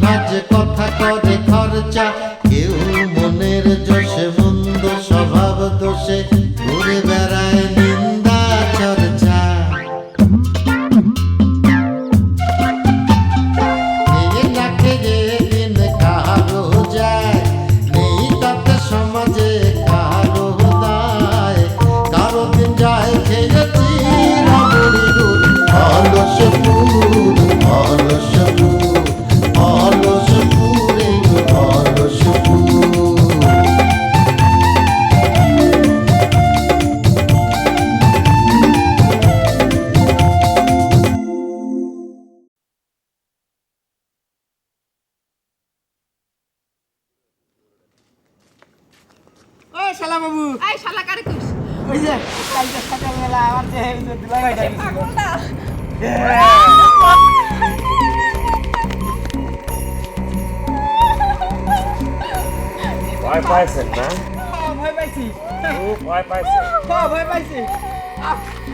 ভাজে কথা করে খরচা, কেউ মনের যশে মন্দ স্বভাব দোষে ঘুরে বেড়ায় নিন্দা চর্চা। খেয়ে না খেয়ে দিন কারো যায়, নেই তাতে সমাজে কারো দায়, কারো দিন যায় খেয়েছি রাবড়ি দুধ। অলস পুর, অলস পুর, অলস পুরে অলস পুর। ওই শালা বাবু, এই শালা কারে কইস? ওই যে কালকে সকালবেলা আমার যে এই যে দুলাভাইটা গেছিল। পাগল না? ভয় পাইছেন না? ভয় পাইছি, খুব ভয় পাইছেন। ভয় পাইছি।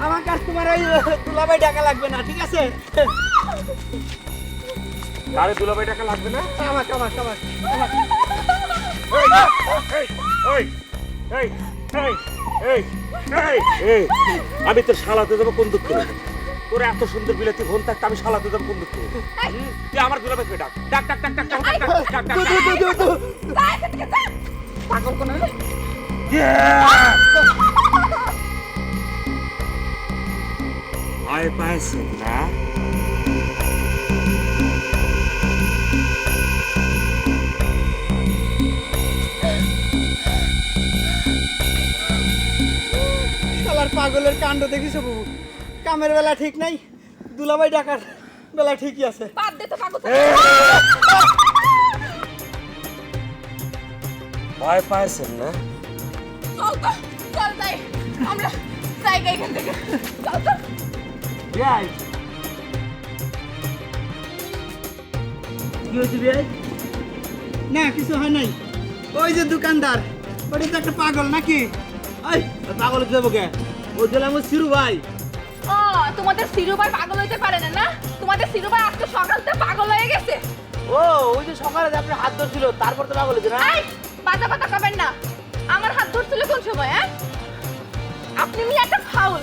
আমার কাছে তোমার ওই দুলাভাই টাকা লাগবে না, ঠিক আছে? কারে দুলাভাই টাকা লাগবে না? আমাকে আমাকে আমাকে আমাকে। এই, এই, এই, এই, এই, এই, এই, আমি তোর শালাতে যাবো কোন দুঃখ নেই। তোর এত সুন্দর বিলাতি বোন থাকতে আমি শালাতে যাবো কোন দুঃখ নেই। তুই আমার দুলাভাইকে ডাক ডাক ডাক ডাক ডাক ডাক ডাক ডাক ডাক তাই থেকে যা। পাগল কোন হইলে? ভয় পাইছেন না? শালার পাগলের কাণ্ড দেখিস বাবু, কামের বেলা ঠিক নাই, দুলাভাই ডাকার বেলা ঠিকই আছে। বাদ দে তো পাগল। ভয় পাইছেন না? চল তো, চল যাই। আমরা জায়গা এখান থেকে। চল তো। বিয়াই কি হয়েছে বিয়াই? না কিছু হয় নাই। ওই যে দোকানদার, ওটা তো একটা পাগল নাকি? এই পাগল কি হবে? ওই দিলাম আমার সিরু ভাই। ও, তোমাদের সিরু ভাই পাগল হইতে পারে না না? তোমাদের সিরু ভাই আজকে সকাল থেকে পাগল হয়ে গেছে। ও ওই যে সকালে যে আপনার হাত ধরছিল তারপর তো পাগল হয়েছে না? এই, বাজা বাজা করবেন না। আমার হাত ধরছিল কোন সময়? হ্যাঁ, আপনি মি একটা ফাউল।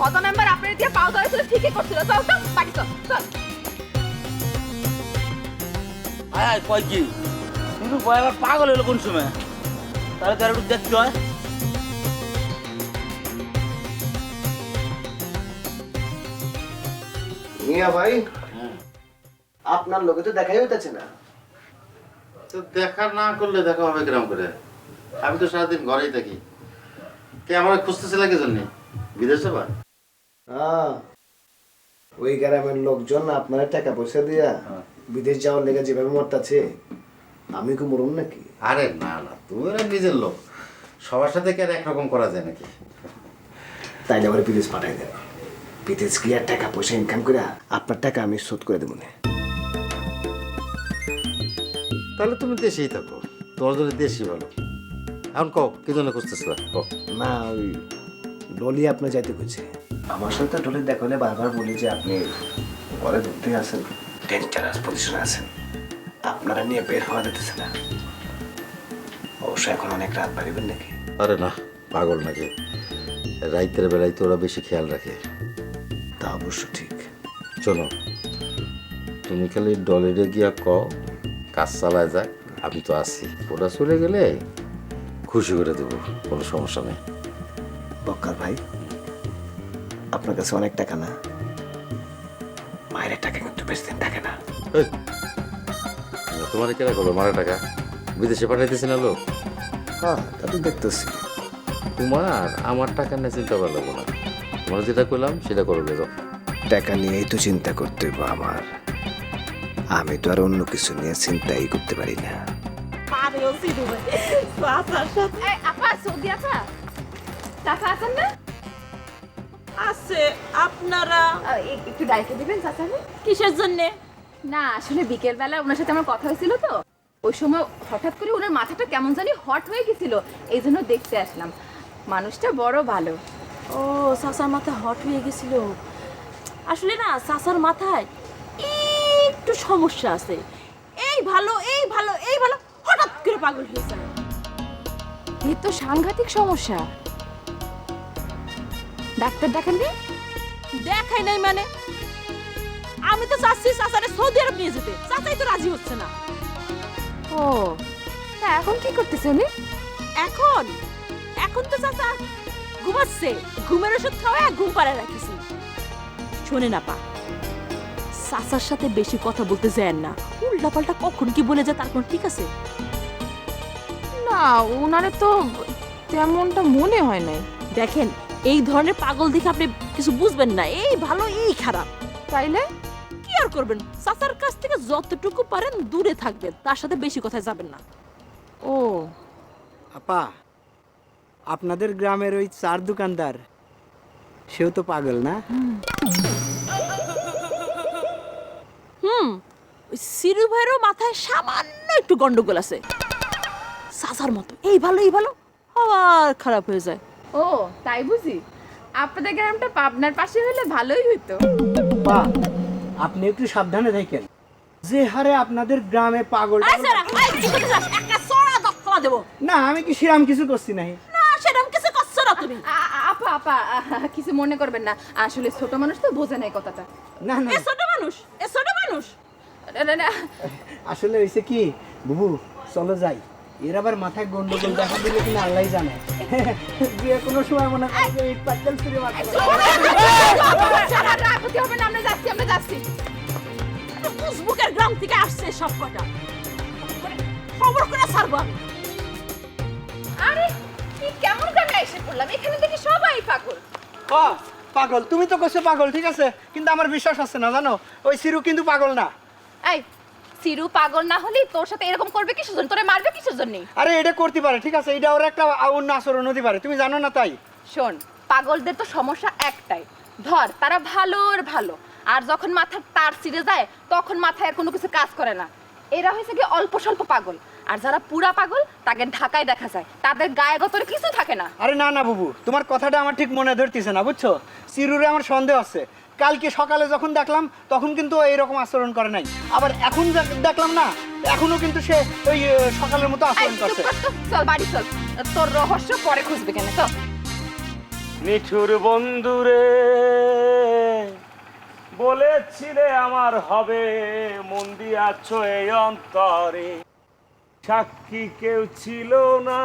কত মেম্বার আপনার দিয়ে পাও ধরেছিল, ঠিকই করছিল। চল তো, বাড়ি চল, চল। আয় আয় কয় কি? কিন্তু ভয় আবার পাগল হলো কোন সময়? তাহলে তো আর একটু দেখতে হয়। মিয়া ভাই, আপনার লোকে তো দেখাই হইতেছে না। তো দেখা না করলে দেখা হবে কিরম করে? আমি তো সারাদিন ঘরেই থাকি। কে আমার খুঁজতেছিল কি জন্য? বিদেশে বা? ওই গ্রামের লোকজন আপনার টাকা পয়সা দিয়া বিদেশ যাওয়ার লেগে যেভাবে মরতাছে, আমি কি মরুন নাকি? আরে না না, তুমি ওরা নিজের লোক, সবার সাথে কি আর একরকম করা যায় নাকি? তাইলে আবার বিদেশ পাঠাই দেন। বিদেশ গিয়ে টাকা পয়সা ইনকাম করে আপনার টাকা আমি শোধ করে দেবো না। তাহলে তুমি দেশেই থাকো, তোমার জন্য দেশই ভালো। এখন কও কি জন্য খুঁজতেছিল? না, ওই ডলি আপনার যাইতে কইছে। আমার সাথে ডলি দেখা হলে বারবার বলি যে আপনি ঘরে ধরতে আছেন, ডেঞ্জারাস পজিশনে আছেন, আপনারা নিয়ে বের হওয়া যেতেছে না। অবশ্য এখন অনেক রাত বাড়িবেন নাকি? আরে না, পাগল নাকি? রাইতের বেলায় তো ওরা বেশি খেয়াল রাখে। তা অবশ্য ঠিক। শোনো, তুমি খালি ডলিরে গিয়া কও কাজ চালায় যাক, আমি তো আছি। ওরা চলে গেলে খুশি করে দেবো, কোনো সমস্যা নেই। বক্কার ভাই, আপনার কাছে অনেক টাকা না? মায়ের টাকা কিন্তু বেশি দিন থাকে না। এই, তোমার কেনা করবো মারা টাকা? বিদেশে পাঠাইতেছি না লোক? হ্যাঁ, তা তো দেখতেছি। তোমার আমার টাকা নিয়ে চিন্তা করা লাগবো না। তোমার যেটা করলাম সেটা করবে যাও। টাকা নিয়েই তো চিন্তা করতে হইব আমার। আমি তো আর অন্য কিছু নিয়ে চিন্তাই করতে পারি না। পারেও সিরু ভাই। চাচার সাথে। এই, আপা, সৌদি আপা। চাচা আছেন না? আছে। আপনারা একটু ডাইকে দিবেন চাচাকে? কিসের জন্যে? না, আসলে বিকেল বেলা ওনার সাথে আমার কথা হয়েছিল তো, ওই সময় হঠাৎ করে ওনার মাথাটা কেমন জানি হট হয়ে গেছিল, এই জন্য দেখতে আসলাম। মানুষটা বড় ভালো। ও, চাচার মাথা হট হয়ে গেছিল। আসলে না চাচার মাথায় একটু সমস্যা আছে, ভালো এই ভালো এই ভালো হঠাৎ করে পাগল হয়ে যায়। এই তো সাংঘাতিক সমস্যা। ডাক্তার দেখান দি। দেখাই নাই মানে আমি তো চাচ্ছি চাচারে সৌদি আরব নিয়ে যেতে, চাচাই তো রাজি হচ্ছে না। ও তা এখন কি করতেছে উনি? এখন এখন তো চাচা ঘুমাচ্ছে, ঘুমের ওষুধ খাওয়ায় ঘুম পাড়ায় রাখিছি। শোনে না পা, চাচার সাথে বেশি কথা বলতে যায় না, উল্টা পাল্টা কখন কি বলে যায় তার কোনো ঠিক আছে? না ওনারে তো তেমনটা মনে হয় নাই। দেখেন এই ধরনের পাগল দেখে আপনি কিছু বুঝবেন না, এই ভালো এই খারাপ। তাইলে কি আর করবেন, চাচার কাছ থেকে যতটুকু পারেন দূরে থাকবেন, তার সাথে বেশি কথায় যাবেন না। ও আপা, আপনাদের গ্রামের ওই চার দোকানদার সেও তো পাগল না? ওই সিরু ভাইয়েরও মাথায় সামান্য একটু গন্ডগোল আছে, চাচার মতো এই ভালো আবার খারাপ হয়ে যায়। ও তাই বুঝি। আপনাদের গ্রামটা পাবনার পাশে হলে ভালোই হইতো। আপা, আপনি একটু সাবধানে থাকেন। যে হারে আপনাদের গ্রামে পাগল এই সারা, এই কি করতে যাস? একটা চড়া দক্কা দেবো। না, আমি কি সেরাম কিছু করছি নাই। না সেরকম কিছু করছো না তুমি। আপা আপা কিছু মনে করবেন না, আসলে ছোট মানুষ তো বোঝে নাই কথাটা। না না, এ ছোট মানুষ, এ ছোট মানুষ। না, আসলে হয়েছে কি বুবু, চলো যাই। এর আবার মাথায় গন্ডগোল দেখা দিলে কিনা আল্লাহ জানে। যে কোনো সময় মনে হয় যে ইট পাটকেল ছুঁড়ে মারতে পারে। রাগ হতে হবে না, আমরা যাচ্ছি। ফেসবুকের গ্রাম থেকে আসছে সব কটা, খবর করে ছাড়বো আমি। আরে কি কেমন গ্রামে এসে পড়লাম, এখানে দেখি সবাই পাগল। ও পাগল, তুমি তো কইছো পাগল, ঠিক আছে, কিন্তু আমার বিশ্বাস আছে না, জানো ওই সিরু কিন্তু পাগল না। এই সিরু পাগল না হলে তোর সাথে এরকম করবে কিসের জন্য, তোরে মারবে কিসের জন্য? আরে এটা করতে পারে, ঠিক আছে, এটা ওর একটা অন্য আচরণ হতে পারে, তুমি জানো না তাই। শোন, পাগলদের তো সমস্যা একটাই, ধর তারা ভালোর ভালো, আর যখন মাথার তার ছিঁড়ে যায় তখন মাথায় আর কোনো কিছু কাজ করে না। এরা হয়েছে কি অল্প স্বল্প পাগল, আর যারা পুরা পাগল তাকে ঢাকায় দেখা যায়, তাদের গায়ে গতরে কিছু থাকে না। আরে না না বুবু, তোমার কথাটা আমার ঠিক মনে ধরতেছে না, বুঝছো, সিরুরে আমার সন্দেহ আছে। কালকে সকালে যখন দেখলাম তখন কিন্তু এইরকম আচরণ করে নাই, আবার এখন দেখলাম না, এখনো কিন্তু সে ওই সকালের মতো এই, আচরণ চুপ করছে। কর তো, চল বাড়ি চল, তোর রহস্য পরে খুঁজবে কেন তো। নিঠুর বন্ধুরে বলেছিলে আমার হবে, মন দিয়াছ এই অন্তরে, সাক্ষী কেউ ছিল না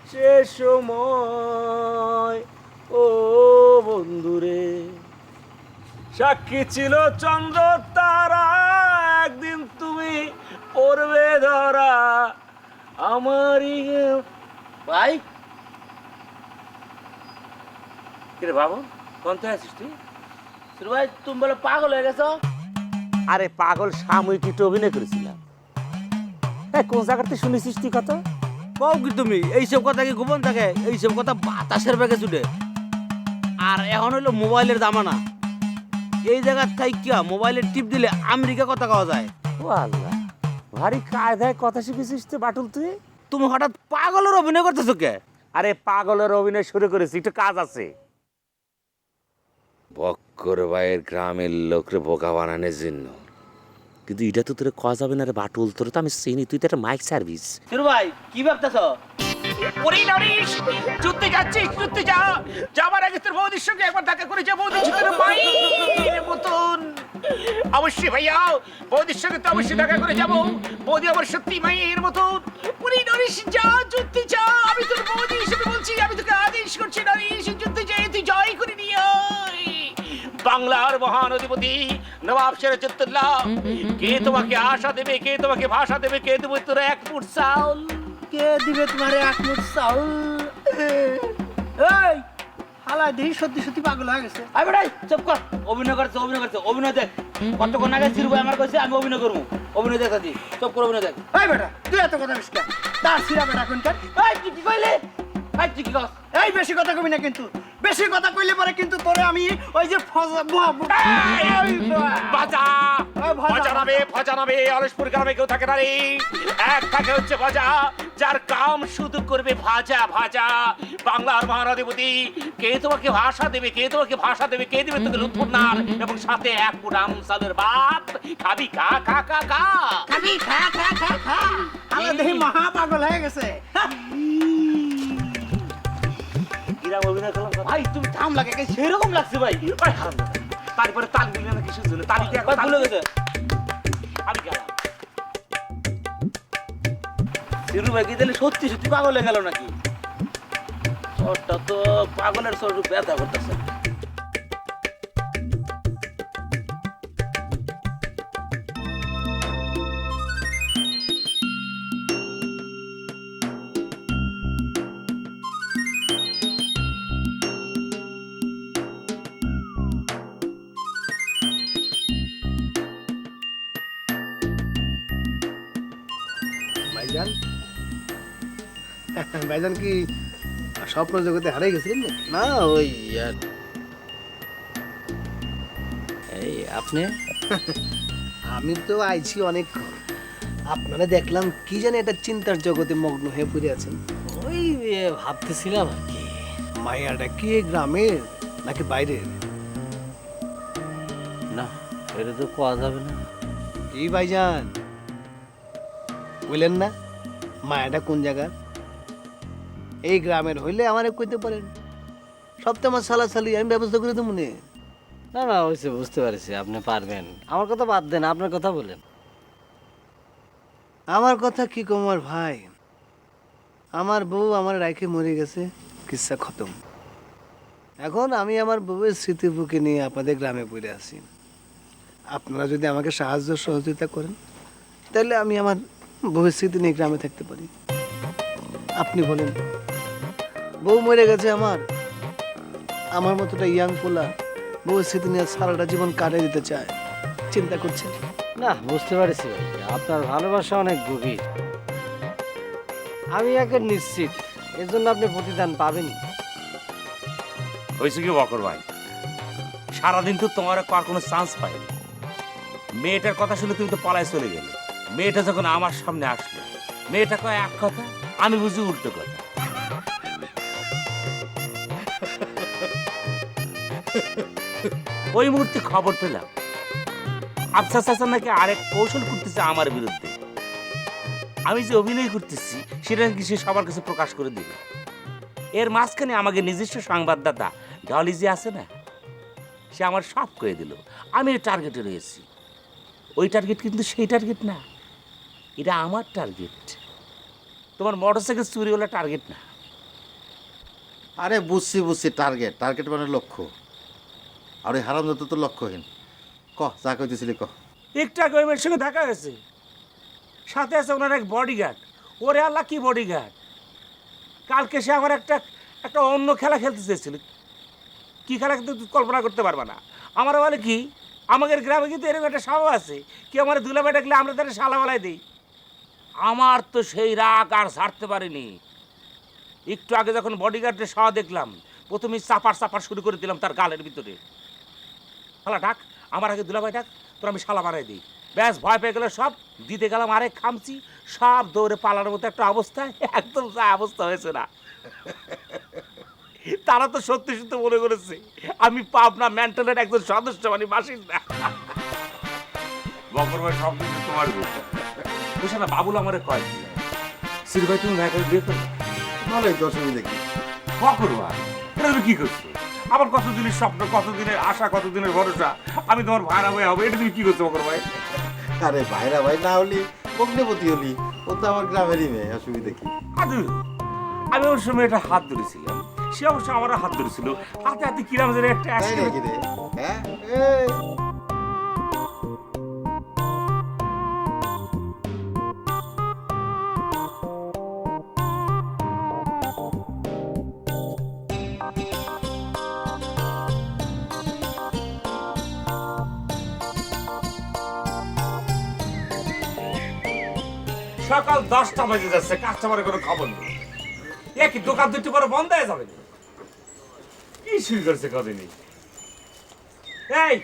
সে সময়। ও বন্ধুরে, সাক্ষী ছিল চন্দ্র তারা, একদিন তুমি পড়বে ধরা আমারই। ভাই কিরে বাবু, কোন থেকে আসিস তুই? সিরু ভাই তুমি বলে পাগল হয়ে গেছো? আরে পাগল সাময়িক একটু অভিনয় করেছিলাম। কোন জায়গাতে শুনেছিস তুই কথা? কও কি তুমি? এইসব কথা কি গোপন থাকে? এইসব কথা বাতাসের বেগে ছুটে। আর এখন হলো মোবাইলের জামানা, এই জায়গার তাই কি মোবাইলের টিপ দিলে আমেরিকা কথা কওয়া যায়। ও আল্লাহ, ভারী কায়দায় কথা শিখেছিস তো বাটুল তুই। তুমি হঠাৎ পাগলের অভিনয় করতেছো কে? আরে পাগলের অভিনয় শুরু করেছি, একটু কাজ আছে। বক্কর ভাইয়ের গ্রামের লোকরে বোকা বানানোর জন্য। কিন্তু এটা তো তোর কয়া যাবে না রে বাটুল, তোর তো আমি চিনি, তুই তো একটা মাইক সার্ভিস। সিরু ভাই কি ভাবতেছো? ওরে নরিশ, যুদ্ধে যাচ্ছিস, যুদ্ধে যা, যাবার আগে তোর বৌদির সঙ্গে একবার দেখা করে যা, বৌদি ছিল তোর মায়ের মতন। অবশ্যই ভাইয়া, বৌদির সঙ্গে তো অবশ্যই দেখা করে যাবো, বৌদি আমার সত্যি মায়ের মতন। ওরে নরিশ যা, যুদ্ধে যা, আমি তোর বৌদি হিসেবে বলছি, আমি তোকে আদেশ করছি নরিশ, যুদ্ধে যাই, তুই জয় করে নিয়ে আয়। বাংলার মহান অধিপতি নবাব সিরাজউদ্দৌলা, কে তোমাকে আশা দেবে, কে তোমাকে ভাষা দেবে, কে দেবে তোর এক ফুট চাউল। কে দিবে তোমার এক মুঠ চাউল? এই হালা দেখি সত্যি সত্যি পাগল হয়ে গেছে। আই বেটাই চুপ কর, অভিনয় করছে, অভিনয় দেখ। কতক্ষণ আগে সিরু ভাই আমার কইছে আমি অভিনয় করবো, অভিনয় দেখ দাদি, চুপ করে অভিনয় দেখ। এই বেটা, তুই এত কথা বলিস কেন? তার সিরা বেটা কোনটা? এই তুই কি কইলে? এই তুই কি কস? এই বেশি কথা কবি না কিন্তু। বেশি কথা কইলে পরে কিন্তু তোরে আমি ওই যে বাজা ভজা নামে অলসপুর গ্রামে কেউ থাকে না রে। এক থাকে হচ্ছে ভজা, যার কাম শুধু করবে ভাজা ভাজা। বাংলার মহানদীপতি, কে তোমাকে ভাষা দেবে, কে তোমাকে ভাষা দেবে, কে দেবে তোকে লুৎফুন্নার এবং সাথে এক পুরাম চালের ভাত। খাবি খা খা খা খা খাবি খা খা খা খা। আমার দেখি মহা পাগল হয়ে গেছে। কিরাম অভিনয় করলাম ভাই তুমি থাম লাগে সেরকম লাগছে ভাই। তারপরে তাল দিলে না কিছু জন্য তালিকে ভাই ভুলে গেছে। আমি গেলাম। সিরু ভাই কি তাহলে সত্যি সত্যি পাগল হয়ে গেল নাকি? ওটা তো পাগলের স্বরূপ ব্যথা করতেছে। ভাইজান ভাইজান কি স্বপ্ন জগতে হারিয়ে গেছিলেন নাকি? না ওই আর এই আপনি আমি তো আইছি অনেকক্ষণ, আপনারা দেখলাম কি জানি এটা চিন্তার জগতে মগ্ন হয়ে পড়ে আছেন। ওই ভাবতেছিলাম আর কি। মাইয়াটা কি এই গ্রামের নাকি বাইরের? না এটা তো কোয়া যাবে না। কি ভাইজান বললেন না মায়াটা কোন জায়গার? এই গ্রামের হইলে আমারে কইতে পারেন, সব তো আমার সালাসালি আমি ব্যবস্থা করে দেবো মনে। না না হয়েছে, বুঝতে পারছি আপনি পারবেন। আমার কথা বাদ দেন, আপনার কথা বলেন। আমার কথা কি কমার ভাই, আমার বউ আমার রাইখে মরে গেছে, কিচ্ছা খতম। এখন আমি আমার বউয়ের স্মৃতি বুকে নিয়ে আপনাদের গ্রামে পড়ে আছি। আপনারা যদি আমাকে সাহায্য সহযোগিতা করেন তাহলে আমি আমার বউয়ের স্মৃতি নিয়ে গ্রামে থাকতে পারি। আপনি বলেন, বউ মরে গেছে আমার মতোটা ইয়াং পোলা বউয়ের স্মৃতি নিয়ে সারাটা জীবন কাটিয়ে দিতে চায়, চিন্তা করছেন? না বুঝতে পারছি ভাই, আপনার ভালোবাসা অনেক গভীর। আমি একে নিশ্চিত এর জন্য আপনি প্রতিদান পাবেনই। হয়েছে কি বকর ভাই, সারাদিন তো তোমার আর কোনো চান্স পাইনি। মেয়েটার কথা শুনে তুমি তো পলায় চলে গেলে। মেয়েটা যখন আমার সামনে আসলো, মেয়েটা কয় এক কথা, আমি বুঝি উল্টো কথা। ওই মুহূর্তে খবর পেলাম আফসার চাচা নাকি আরেক কৌশল করতেছে আমার বিরুদ্ধে। আমি যে অভিনয় করতেছি সেটা নাকি সে সবার কাছে প্রকাশ করে দিবে। এর মাঝখানে আমাকে নিজস্ব সংবাদদাতা ডলি যে আছে না, সে আমার সব করে দিল। আমি টার্গেটে রয়েছি। ওই টার্গেট কিন্তু সেই টার্গেট না, এটা আমার টার্গেট, তোমার মোটরসাইকেল চুরিওয়ালা টার্গেট না। আরে বুঝছি টার্গেট মানে লক্ষ্য। আর ওই হারাম তো লক্ষ্যহীন। ক যা কইতেছিলি ক। একটু আগে ওই মেয়ের সঙ্গে দেখা হয়েছে, সাথে আছে ওনার এক বডিগার্ড। ওরে আল্লাহ কি বডিগার্ড! কালকে সে আমার একটা অন্য খেলা খেলতে চেয়েছিল। কি খেলা কিন্তু কল্পনা করতে পারবা না। আমার বলে কি, আমাদের গ্রামে কিন্তু এরকম একটা স্বভাব আছে, কি আমার দুলাভাই ডাকলে আমরা তাদের শালাবেলায় দিই। আমার তো সেই রাগ আর ছাড়তে পারিনি। একটু আগে যখন বডিগার্ডের সহ দেখলাম, প্রথমে চাপার শুরু করে দিলাম তার গালের ভিতরে। শালা ডাক, আমার আগে দুলাভাই ডাক, তোর আমি শালা বানাই দিই। ব্যাস ভয় পেয়ে গেলে সব দিতে গেলাম আরেক খামচি, সব দৌড়ে পালার মতো একটা অবস্থায়। একদম যা অবস্থা হয়েছে না, তারা তো সত্যি সত্যি মনে করেছে আমি পাবনা মেন্টালের একজন সদস্য, মানে বাসিন্দা। বকর ভাই সব কিছু তোমার বুঝছে না। বাবুল আমার কয় সির ভাই তুমি ভাইকে বিয়ে করো, ভালোই তো অসুবিধা কি? বকর ভাই এটা তুমি কি করছো? আমার কতদিনের স্বপ্ন, কতদিনের আশা, কতদিনের ভরসা আমি তোমার ভাড়া হয়ে হবে, এটা তুমি কি করছো বকর ভাই? আরে ভাইরা ভাই না হলি অগ্নিপতি হলি, ও তো আমার গ্রামেরই মেয়ে, অসুবিধা কি? আমি ওর সময় একটা হাত ধরেছিলাম, সে অবশ্য আমার হাত ধরেছিল। হাতে হাতে কিরাম যেন একটা তাই নাকি রে? হ্যাঁ এই সকাল 10টা বাজে যাচ্ছে, কাস্টমারের কোনো খবর নেই। একই দোকান দুটি করে বন্ধ হয়ে যাবে। কি শুরু করছে কদিনই? এই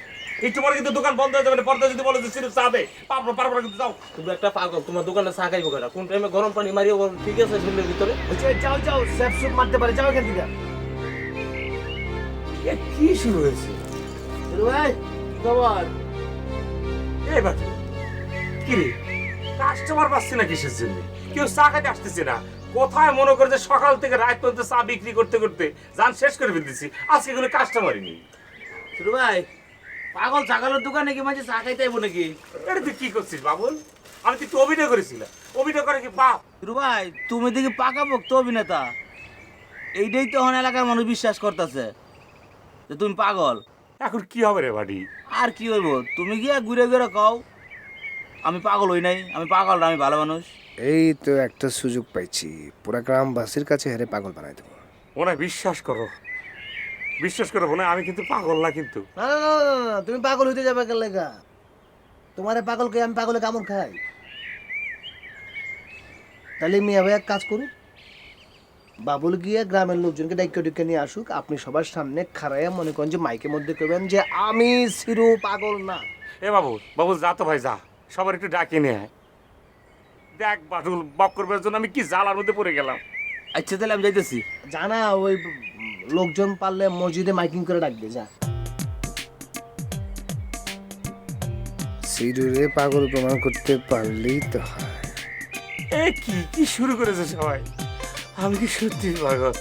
একটু পরে কিন্তু দোকান বন্ধ হয়ে যাবে, পর্দা যদি বলে যে সিরুপ চা দে, পারবো না কিন্তু যাও। তুমি একটা পাগল, তোমার দোকানে চা খাইবো কেনা? কোন টাইমে গরম পানি মারিও ঠিক আছে শরীরের ভিতরে? যাও যাও, স্যাপ সুপ মারতে পারে, যাও এখান থেকে। কি শুরু হয়েছে? ভাই খবর? এই বাকি কি রে, কাস্টমার পাচ্ছি না কিসের জন্য? কেউ চা খাইতে আসতেছে না। কোথায় মনে করে যে সকাল থেকে রাত পর্যন্ত চা বিক্রি করতে করতে জান শেষ করে ফেলতেছি, আজকে কোনো কাস্টমারই নেই। শুরু ভাই, পাগল ছাগলের দোকানে কি মাঝে চা খাইতে আইবো নাকি? এটা তুই কি করছিস বাবুল? আমি তো একটু অভিনয় করেছিলাম। অভিনয় করে কি বাপ? শুরু ভাই, তুমি দেখি পাকা ভক্ত অভিনেতা। এইটাই তো এখন এলাকার মানুষ বিশ্বাস করতেছে যে তুমি পাগল। এখন কি হবে রে বাড়ি? আর কি হইব? তুমি গিয়া ঘুরে ঘুরে কও আমি পাগল হই নাই, আমি পাগল না, আমি ভালো মানুষ। এই তো একটা সুযোগ পাইছি, পুরা গ্রামবাসীর কাছে হেরে পাগল বানাই দেবো। ওনা বিশ্বাস করো, বিশ্বাস করো বোনা, আমি কিন্তু পাগল না কিন্তু। না না না না, না, তুমি পাগল হইতে যাবে কেন লেগা? তোমারে পাগলকে আমি পাগলে কামড় খাই? তাহলে মিয়া ভাই এক কাজ করুক, বাবুল গিয়ে গ্রামের লোকজনকে ডাইকে ডেকে নিয়ে আসুক, আপনি সবার সামনে খাড়াইয়া মনে করেন যে মাইকের মধ্যে কইবেন যে আমি সিরু পাগল না। এ বাবুল, বাবুল যা তো ভাই যা, সবার একটু ডাকে নিয়ে আয়। দেখ বাটুল, বক করবার জন্য আমি কি জ্বালার মধ্যে পড়ে গেলাম। আচ্ছা তাহলে আমি যাইতেছি। জানা ওই লোকজন পারলে মসজিদে মাইকিং করে ডাকবে, যা। সিরুরে পাগল প্রমাণ করতে পারলেই তো হয়। এ কি কি শুরু করেছে সবাই? আমি কি সত্যি পাগল?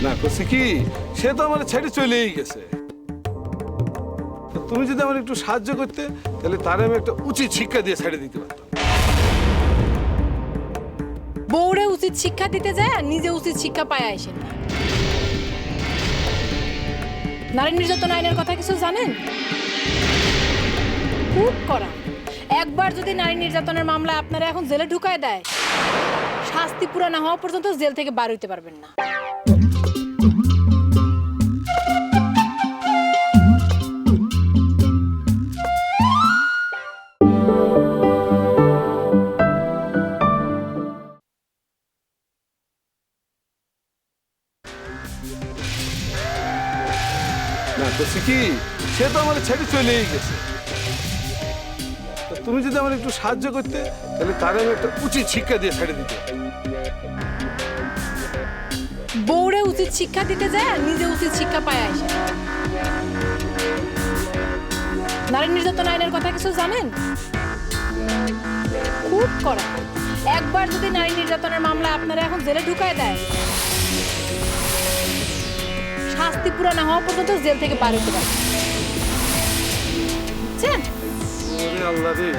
না করছে কি, সে তো আমার ছেড়ে চলেই গেছে। তুমি যদি আমার একটু সাহায্য করতে, তাহলে তার আমি একটা উচিত শিক্ষা দিয়ে ছেড়ে দিতে পারতাম। বউরে উচিত শিক্ষা দিতে যায় আর নিজে উচিত শিক্ষা পায় আসেন না। নারী নির্যাতন আইনের কথা কিছু জানেন? খুব কড়া। একবার যদি নারী নির্যাতনের মামলায় আপনারা এখন জেলে ঢুকায় দেয়, শাস্তি পুরা না হওয়া পর্যন্ত জেল থেকে বার হইতে পারবেন না। না করছে কি, সে তো আমার ছেড়ে চলেই গেছে। তুমি যদি আমার একটু সাহায্য করতে, তাহলে তার আমি একটা উচিত শিক্ষা দিয়ে ছেড়ে দিতে। বউরে উচিত শিক্ষা দিতে যায় আর নিজে উচিত শিক্ষা পায় আসেন। নারী নির্যাতন আইনের কথা কিছু জানেন? খুব কড়া। একবার যদি নারী নির্যাতনের মামলায় আপনারা এখন জেলে ঢুকায় দেয়, শাস্তি পুরা না হওয়া পর্যন্ত জেল থেকে বার হতে পারবেন। বুঝছেন? ওরে আল্লাহ রে,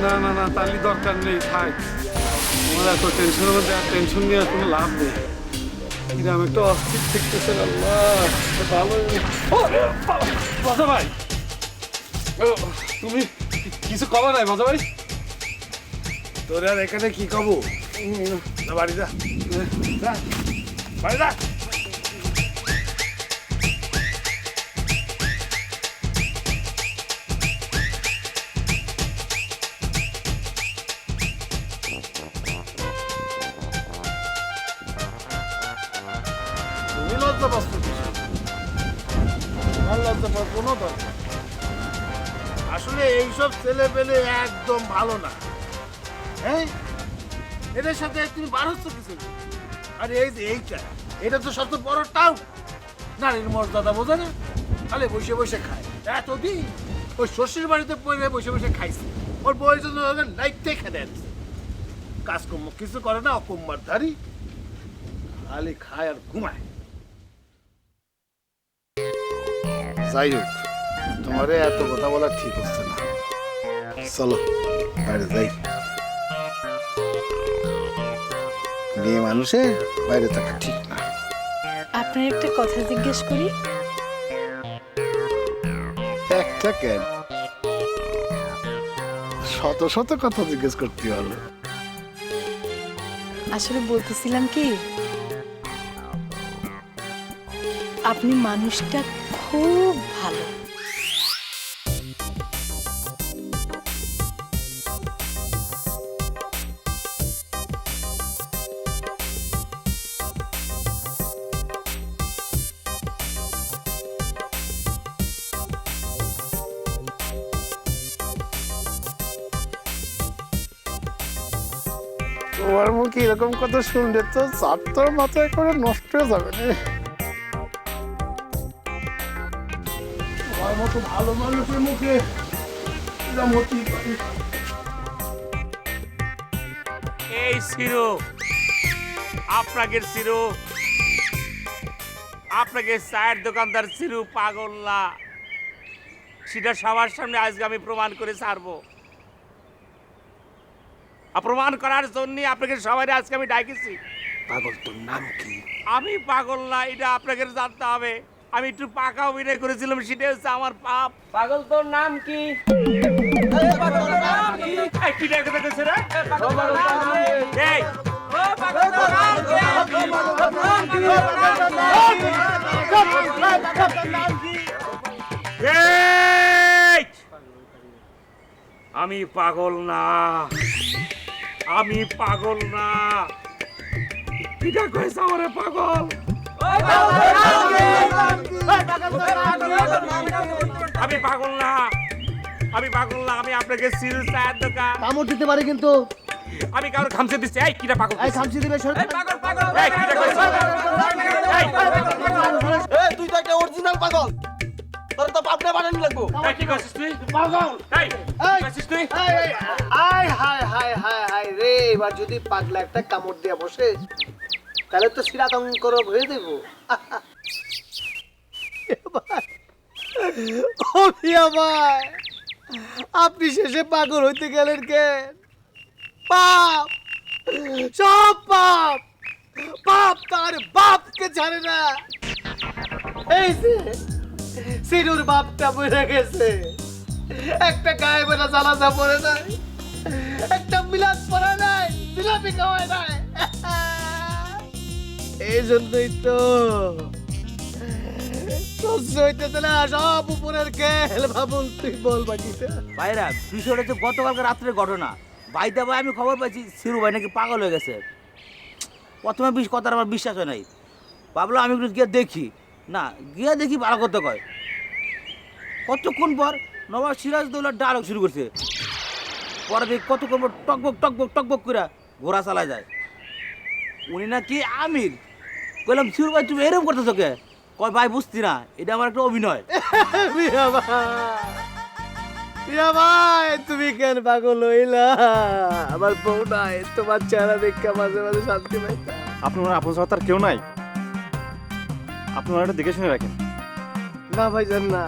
না না না, তালি দরকার নেই, থাক। আমার এত টেনশনের মধ্যে আর টেনশন নিয়ে আর কোনো লাভ নেই। কিরাম একটা অস্থির থাকতেছে, আল্লাহ ভালো। বাজা ভাই, তুমি কিছু কবা নাই বাজা ভাই? তোর আর এখানে কি কব? বাড়ি যা, বাড়ি যা। তুমি লজ্জা পাচ্ছ কিছু? তোমার লজ্জা পাওয়ার কোনো দরকার নেই। আসলে এইসব ছেলে পেলে একদম ভালো না। হ্যাঁ, এদের সাথে তুমি বার হচ্ছ কিছু? আরে এই যে এইটা, এটা তো সবচেয়ে বড় টাউ। নারীর মর্যাদা বোঝে না, খালি বসে বসে খায়। এতদিন ওই শ্বশুর বাড়িতে পড়ে বসে বসে খাইছে, ওর বউয়ের জন্য লাইফটাই খেতে আনছে। কাজকর্ম কিছু করে না, অকুম্মার ধারি, খালি খায় আর ঘুমায়। যাই হোক, তোমারে এত কথা বলা ঠিক হচ্ছে না। চলো বাইরে যাই। মেয়ে মানুষের বাইরে থাকা ঠিক না। আপনার একটা কথা জিজ্ঞেস করি? একটা কেন, শত শত কথা জিজ্ঞেস করতে হলো। আসলে বলতেছিলাম কি, আপনি মানুষটা খুব ভালো। তোমার মুখে এরকম কথা শুনলে তো চারটার মাথায় করে নষ্ট হয়ে যাবে না। তোমার মতো ভালো মানুষের মুখে এরকম হতেই পারে। এই সিরো, আপনাকে সিরো, আপনাকে চায়ের দোকানদার সিরু পাগল না, সেটা সবার সামনে আজকে আমি প্রমাণ করে ছাড়বো। আর প্রমাণ করার জন্য আপনাকে সবাই আজকে আমি ডাকিছি। পাগল তোর নাম কি? আমি পাগল না, এটা আপনাকে জানতে হবে। আমি একটু পাকা অভিনয় করেছিলাম, সেটা হচ্ছে আমার পাপ। পাগল তোর নাম কি? এই, কি ডাকে দেখেছে রে? এই, এই! আমি পাগল না, আমি পাগল না। কিটা কইছ আমারে পাগল? আমি পাগল না, আমি পাগল না। আমি আপনাকে সিল চায়ের দোকান কামড় দিতে পারে কিন্তু। আমি কারো খামচে দিচ্ছি। এই কিটা পাগল? এই খামচি দিবে সর। এই কিটা কইছ? এই তুই তো একটা অরিজিনাল পাগল, তোর তো বাপরে বানানি লাগবো। এই কি করছিস তুই? পাগল। এই কি করছিস তুই? হায় হায় হায় হায় হায় রে, এবার যদি পাগলা একটা কামড় দিয়ে বসে তাহলে তো শিরাতঙ্ক রোগ হয়ে দেবো। ও মিয়া ভাই, আপনি শেষে পাগল হইতে গেলেন কেন? পাপ, সব পাপ, পাপ তার বাপকে ছাড়ে না। এই যে সিরুর বাপটা মরে গেছে, একটা গায়ে বেলা জানাজা পড়ে নাই, একটা মিলাদ পড়ে নাই, জিলাপি খাওয়ায় নাই। এই জন্যই তো সহ্য হইতেছে না, সব উপরের খেল। ভাবুন তুই বল বাকিটা। ভাইরা, বিষয়টা হচ্ছে গতকালকে রাত্রের ঘটনা। ভাইটা ভাই আমি খবর পাইছি সিরু ভাই নাকি পাগল হয়ে গেছে। প্রথমে কথাটা আমার বিশ্বাস হয় নাই, ভাবলাম আমি একটু গিয়ে দেখি। না গিয়ে দেখি ভালো করতে কয়। কতক্ষণ পর নবাব সিরাজদৌল্লার ডায়লগ শুরু করছে। পরে দেখি কতক্ষণ পর টকবক টকবক টকবক করে ঘোড়া চালায় যায়। উনি নাকি আমির। কইলাম সিরু ভাই তুমি এরকম করতেছো কে? কয় ভাই বুঝছি না, এটা আমার একটা অভিনয়। মিয়া ভাই, তুমি কেন পাগল হইলা? আমার বউ নাই, তোমার চেহারা দেখে মাঝে মাঝে শান্তি পাইতা। আপনার আপন তার কেউ নাই, আপনারা এটা দেখে শুনে রাখেন। না ভাইজান না,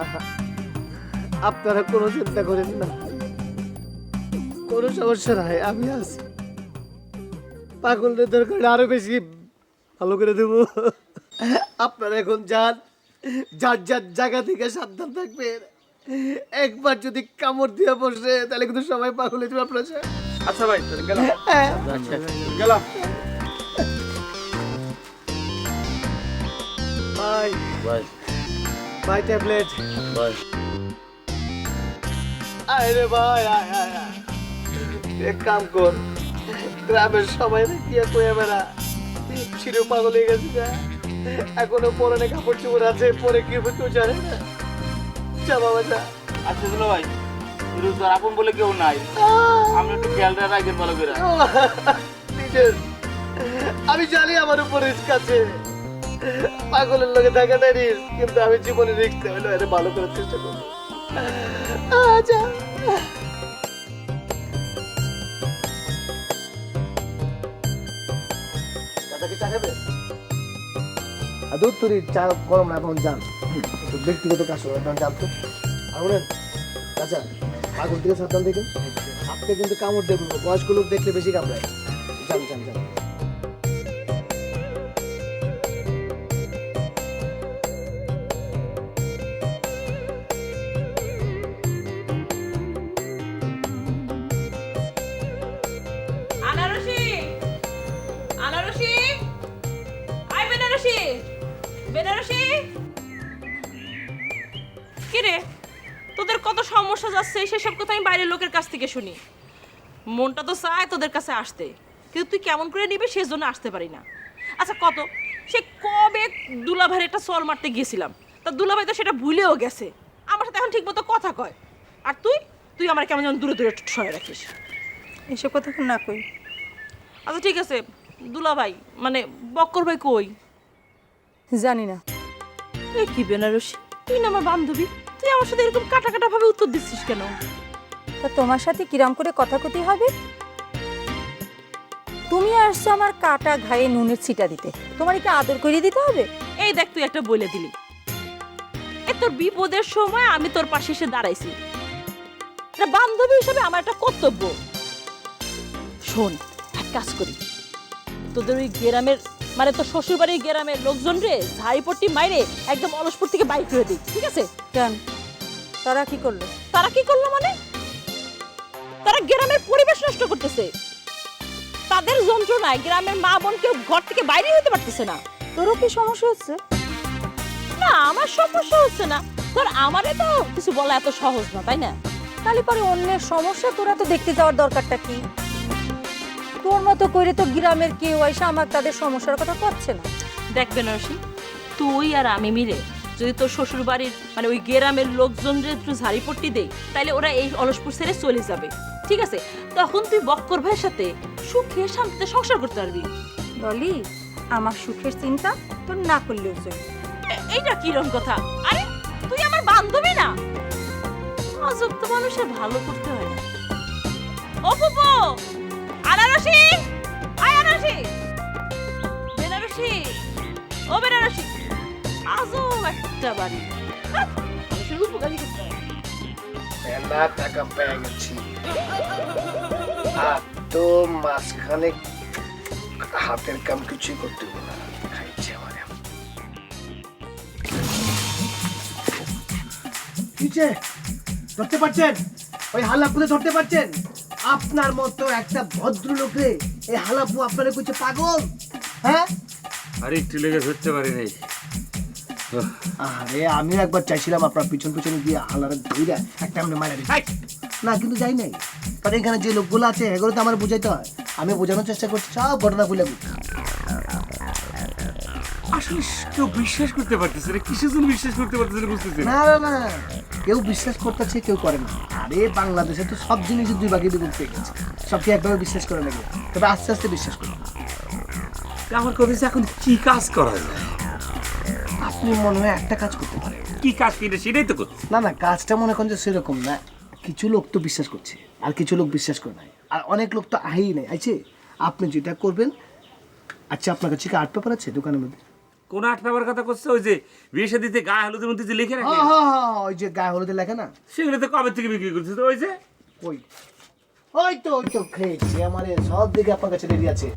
আপনারা কোনো চিন্তা করেন না, কোনো সমস্যা নাই, আমি আছি। পাগলদের দরকার আরো বেশি ভালো করে দেবো। আপনারা এখন যান, যার যার জায়গা থেকে সাবধান থাকবেন। একবার যদি কামড় দিয়ে বসে তাহলে কিন্তু সবাই পাগল হয়ে যাবে আপনার সাথে। আচ্ছা ভাই, তাহলে গেলাম। গেলাম ভাই। ভাই ভাই ট্যাবলেট ভাই আয় রে ভাই, আয় আয় আয়। এক কাম কর, গ্রামের সবাই গিয়া কয়ে বেড়া শিরু পাগল হয়ে গেছে না, এখনো পরনে কাপড় চোপড় আছে, পরে কি হবে কেউ জানে না। যা বাবা যা। আচ্ছা দুলা ভাই, সিরু তো আর আপন বলে কেউ নাই, আপনি একটু খেয়ালটা রাখবেন ভালো করে। নিজের আমি জানি আমার উপর রিস্ক আছে, পাগলের লোকে থাকাটা রিস্ক, কিন্তু আমি জীবনে রিস্ক হইলো এটা ভালো করার চেষ্টা করবো। আচ্ছা দাদাকে চা খাবে? দুধ তুরি চা গরম না, এখন যান, ব্যক্তিগত কাজ এখন যান তো। আর বলেন আচ্ছা, পাগল থেকে সাবধান দেখেন, আপনি কিন্তু কামড় দেবেন, বয়স্ক লোক দেখলে বেশি কামড়ায়। যান যান যান। আনারসি, আনারসি, আই বেনারসি, বেনারসি। কিরে, তোদের কত সমস্যা যাচ্ছে সেসব কথা আমি বাইরের লোকের কাছ থেকে শুনি। মনটা তো চায় তোদের কাছে আসতে, কিন্তু তুই কেমন করে নিবি সেই জন্য আসতে পারি না। আচ্ছা কত, সে কবে দুলাভাইয়ের একটা সর মারতে গিয়েছিলাম, তা দুলাভাই তো সেটা ভুলেও গেছে, আমার সাথে এখন ঠিক মতো কথা কয়। আর তুই তুই আমার কেমন যেন দূরে দূরে সরে রাখিস। এসব কথা না কই, আচ্ছা ঠিক আছে দুলা ভাই মানে বক্কর ভাই কই? জানি না। এ কি বেনারসি, তুই না আমার বান্ধবী, তুই আমার সাথে এরকম কাটা কাটা ভাবে উত্তর দিচ্ছিস কেন? তা তোমার সাথে কিরাম করে কথা কতি হবে? তুমি আসছো আমার কাটা ঘায়ে নুনের ছিটা দিতে, তোমার কি আদর করে দিতে হবে? এই দেখ তুই একটা বলে দিলি, এ তোর বিপদের সময় আমি তোর পাশে এসে দাঁড়াইছি, এটা বান্ধবী হিসেবে আমার একটা কর্তব্য। শোন, এক কাজ করি, তোদের ওই গ্রামের মানে তোর শ্বশুর বাড়ির গ্রামের লোকজন রে ঝাড়িপট্টি মাইরে একদম অলসপুর থেকে বাইক করে দিই, ঠিক আছে? কেন, তারা কি করলো? তারা কি করলো মানে? তারা গ্রামের পরিবেশ নষ্ট করতেছে, তাদের যন্ত্রণায় গ্রামের মা বোন কেউ ঘর থেকে বাইরে হতে পারতেছে না। তোরও কি সমস্যা হচ্ছে? না আমার সমস্যা হচ্ছে না, তোর আমারে তো কিছু বলা এত সহজ না, তাই না? তাহলে পরে অন্যের সমস্যা তোরা তো দেখতে যাওয়ার দরকারটা কি? তোর মতো করে তো গ্রামের কেউ এসে আমার তাদের সমস্যার কথা করছে না। দেখ বেনারসি, তুই আর আমি মিলে যদি তোর শ্বশুর বাড়ির মানে ওই গ্রামের লোকজনদের একটু ঝাড়িপট্টি দেই, তাহলে ওরা এই অলসপুর ছেড়ে চলে যাবে, ঠিক আছে? তখন তুই বক্কর ভাইয়ের সাথে সুখে শান্তিতে সংসার করতে পারবি। বলি, আমার সুখের চিন্তা তোর না করলেও চলবে। এইটা কিরম কথা? আরে তুই আমার বান্ধবী না? আজব তো, মানুষের ভালো করতে হয় না। ও ফুপু, আনারসি, আয় আনারসি, বেনারসি, ও বেনারসি, আজব একটা বাড়ি, মানুষের উপকারী করতে হয়। মেলা টাকা পেয়ে গেছি, আর তো মাঝখানে হাতের কাম কিছুই করতে হবে না, খাইছে আমার। নিচে ধরতে পারছেন? ওই হালাপুলে ধরতে পারছেন? আপনার মতো একটা ভদ্রলোকে এই হালাপু আপনারা কইছে পাগল, হ্যাঁ? আরে একটু লেগে ধরতে পারি নাই। আরে আমিও একবার চাইছিলাম আপনার পিছন পিছনে গিয়ে হালারে ধইরা একটা আমরা মারা দিই, না কিন্তু যাই নাই। কারণ এখানে যে লোকগুলো আছে এগুলো তো আমার বুঝাইতে হয়, আমি বোঝানোর চেষ্টা করছি, সব ঘটনা খুলে আসলে কেউ বিশ্বাস করতে পারতেছে না, কিসের জন্য বিশ্বাস করতে পারতেছে না বুঝতেছি না। না না না, কেউ বিশ্বাস করতেছে কেউ করে না। আরে বাংলাদেশে তো সব জিনিসই দুই ভাগে বিভক্ত হয়ে গেছে, সবকে একভাবে বিশ্বাস করে নাকি, তবে আস্তে আস্তে বিশ্বাস করে। আমার কথা এখন কি কাজ করা যায়? আপনি মনে হয় একটা কাজ করতে পারেন। কি কাজ কিনে সেটাই তো করতে। না না, কাজটা মনে করেন যে সেরকম না, কিছু লোক তো বিশ্বাস করছে আর কিছু লোক বিশ্বাস করে নাই, আর অনেক লোক তো আহেই নাই। আচ্ছা আপনি যেটা করবেন, আচ্ছা আপনার কাছে কি আর্ট পেপার আছে দোকানের মধ্যে? কোন আট পেপার কথা করছে? ওই যে বিয়ে শাদিতে গায়ে হলুদের মধ্যে যে লিখে রাখে, ওই যে গায়ে হলুদে লেখে না, সেগুলো তো কবে থেকে বিক্রি করছে? তো ওই যে ওই ওই তো খেয়েছি, আমার সব দিকে আপনার কাছে রেডি আছে।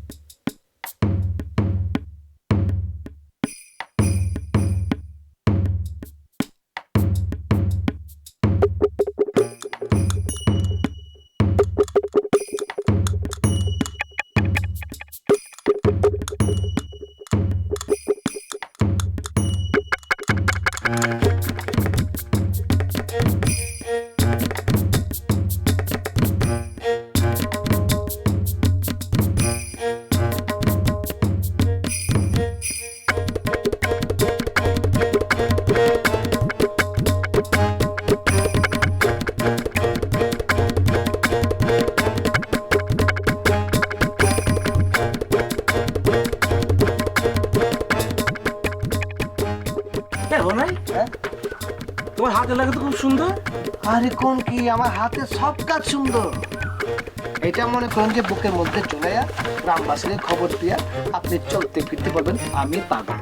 তোমার হাতে লাগে তো খুব সুন্দর। আরে কোন কি, আমার হাতে সব কাজ সুন্দর। এটা মনে করেন যে বুকের মধ্যে চলে যা, গ্রামবাসীদের খবর দিয়া আপনি চলতে ফিরতে বলবেন আমি পাগল।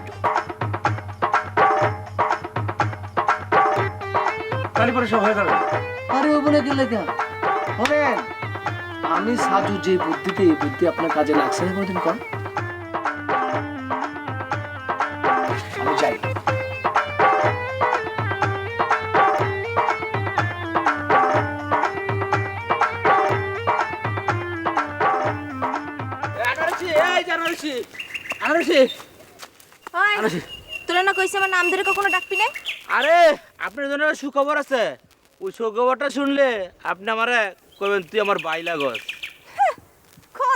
তাহলে পরে সব হয়ে যাবে। আরে ও বলে গেলে কেন? শোনেন, আমি সাজু যে বুদ্ধিতে, এই বুদ্ধি আপনার কাজে লাগছে না কোনোদিন কম? আমি যাই। তোরা না কইছে আমার নাম ধরে কখনো ডাকবি না? আরে আপনার জন্য একটা সুখবর আছে, ওই সুখবরটা শুনলে আপনি আমারে কইবেন তুই আমার বাইলা গছ।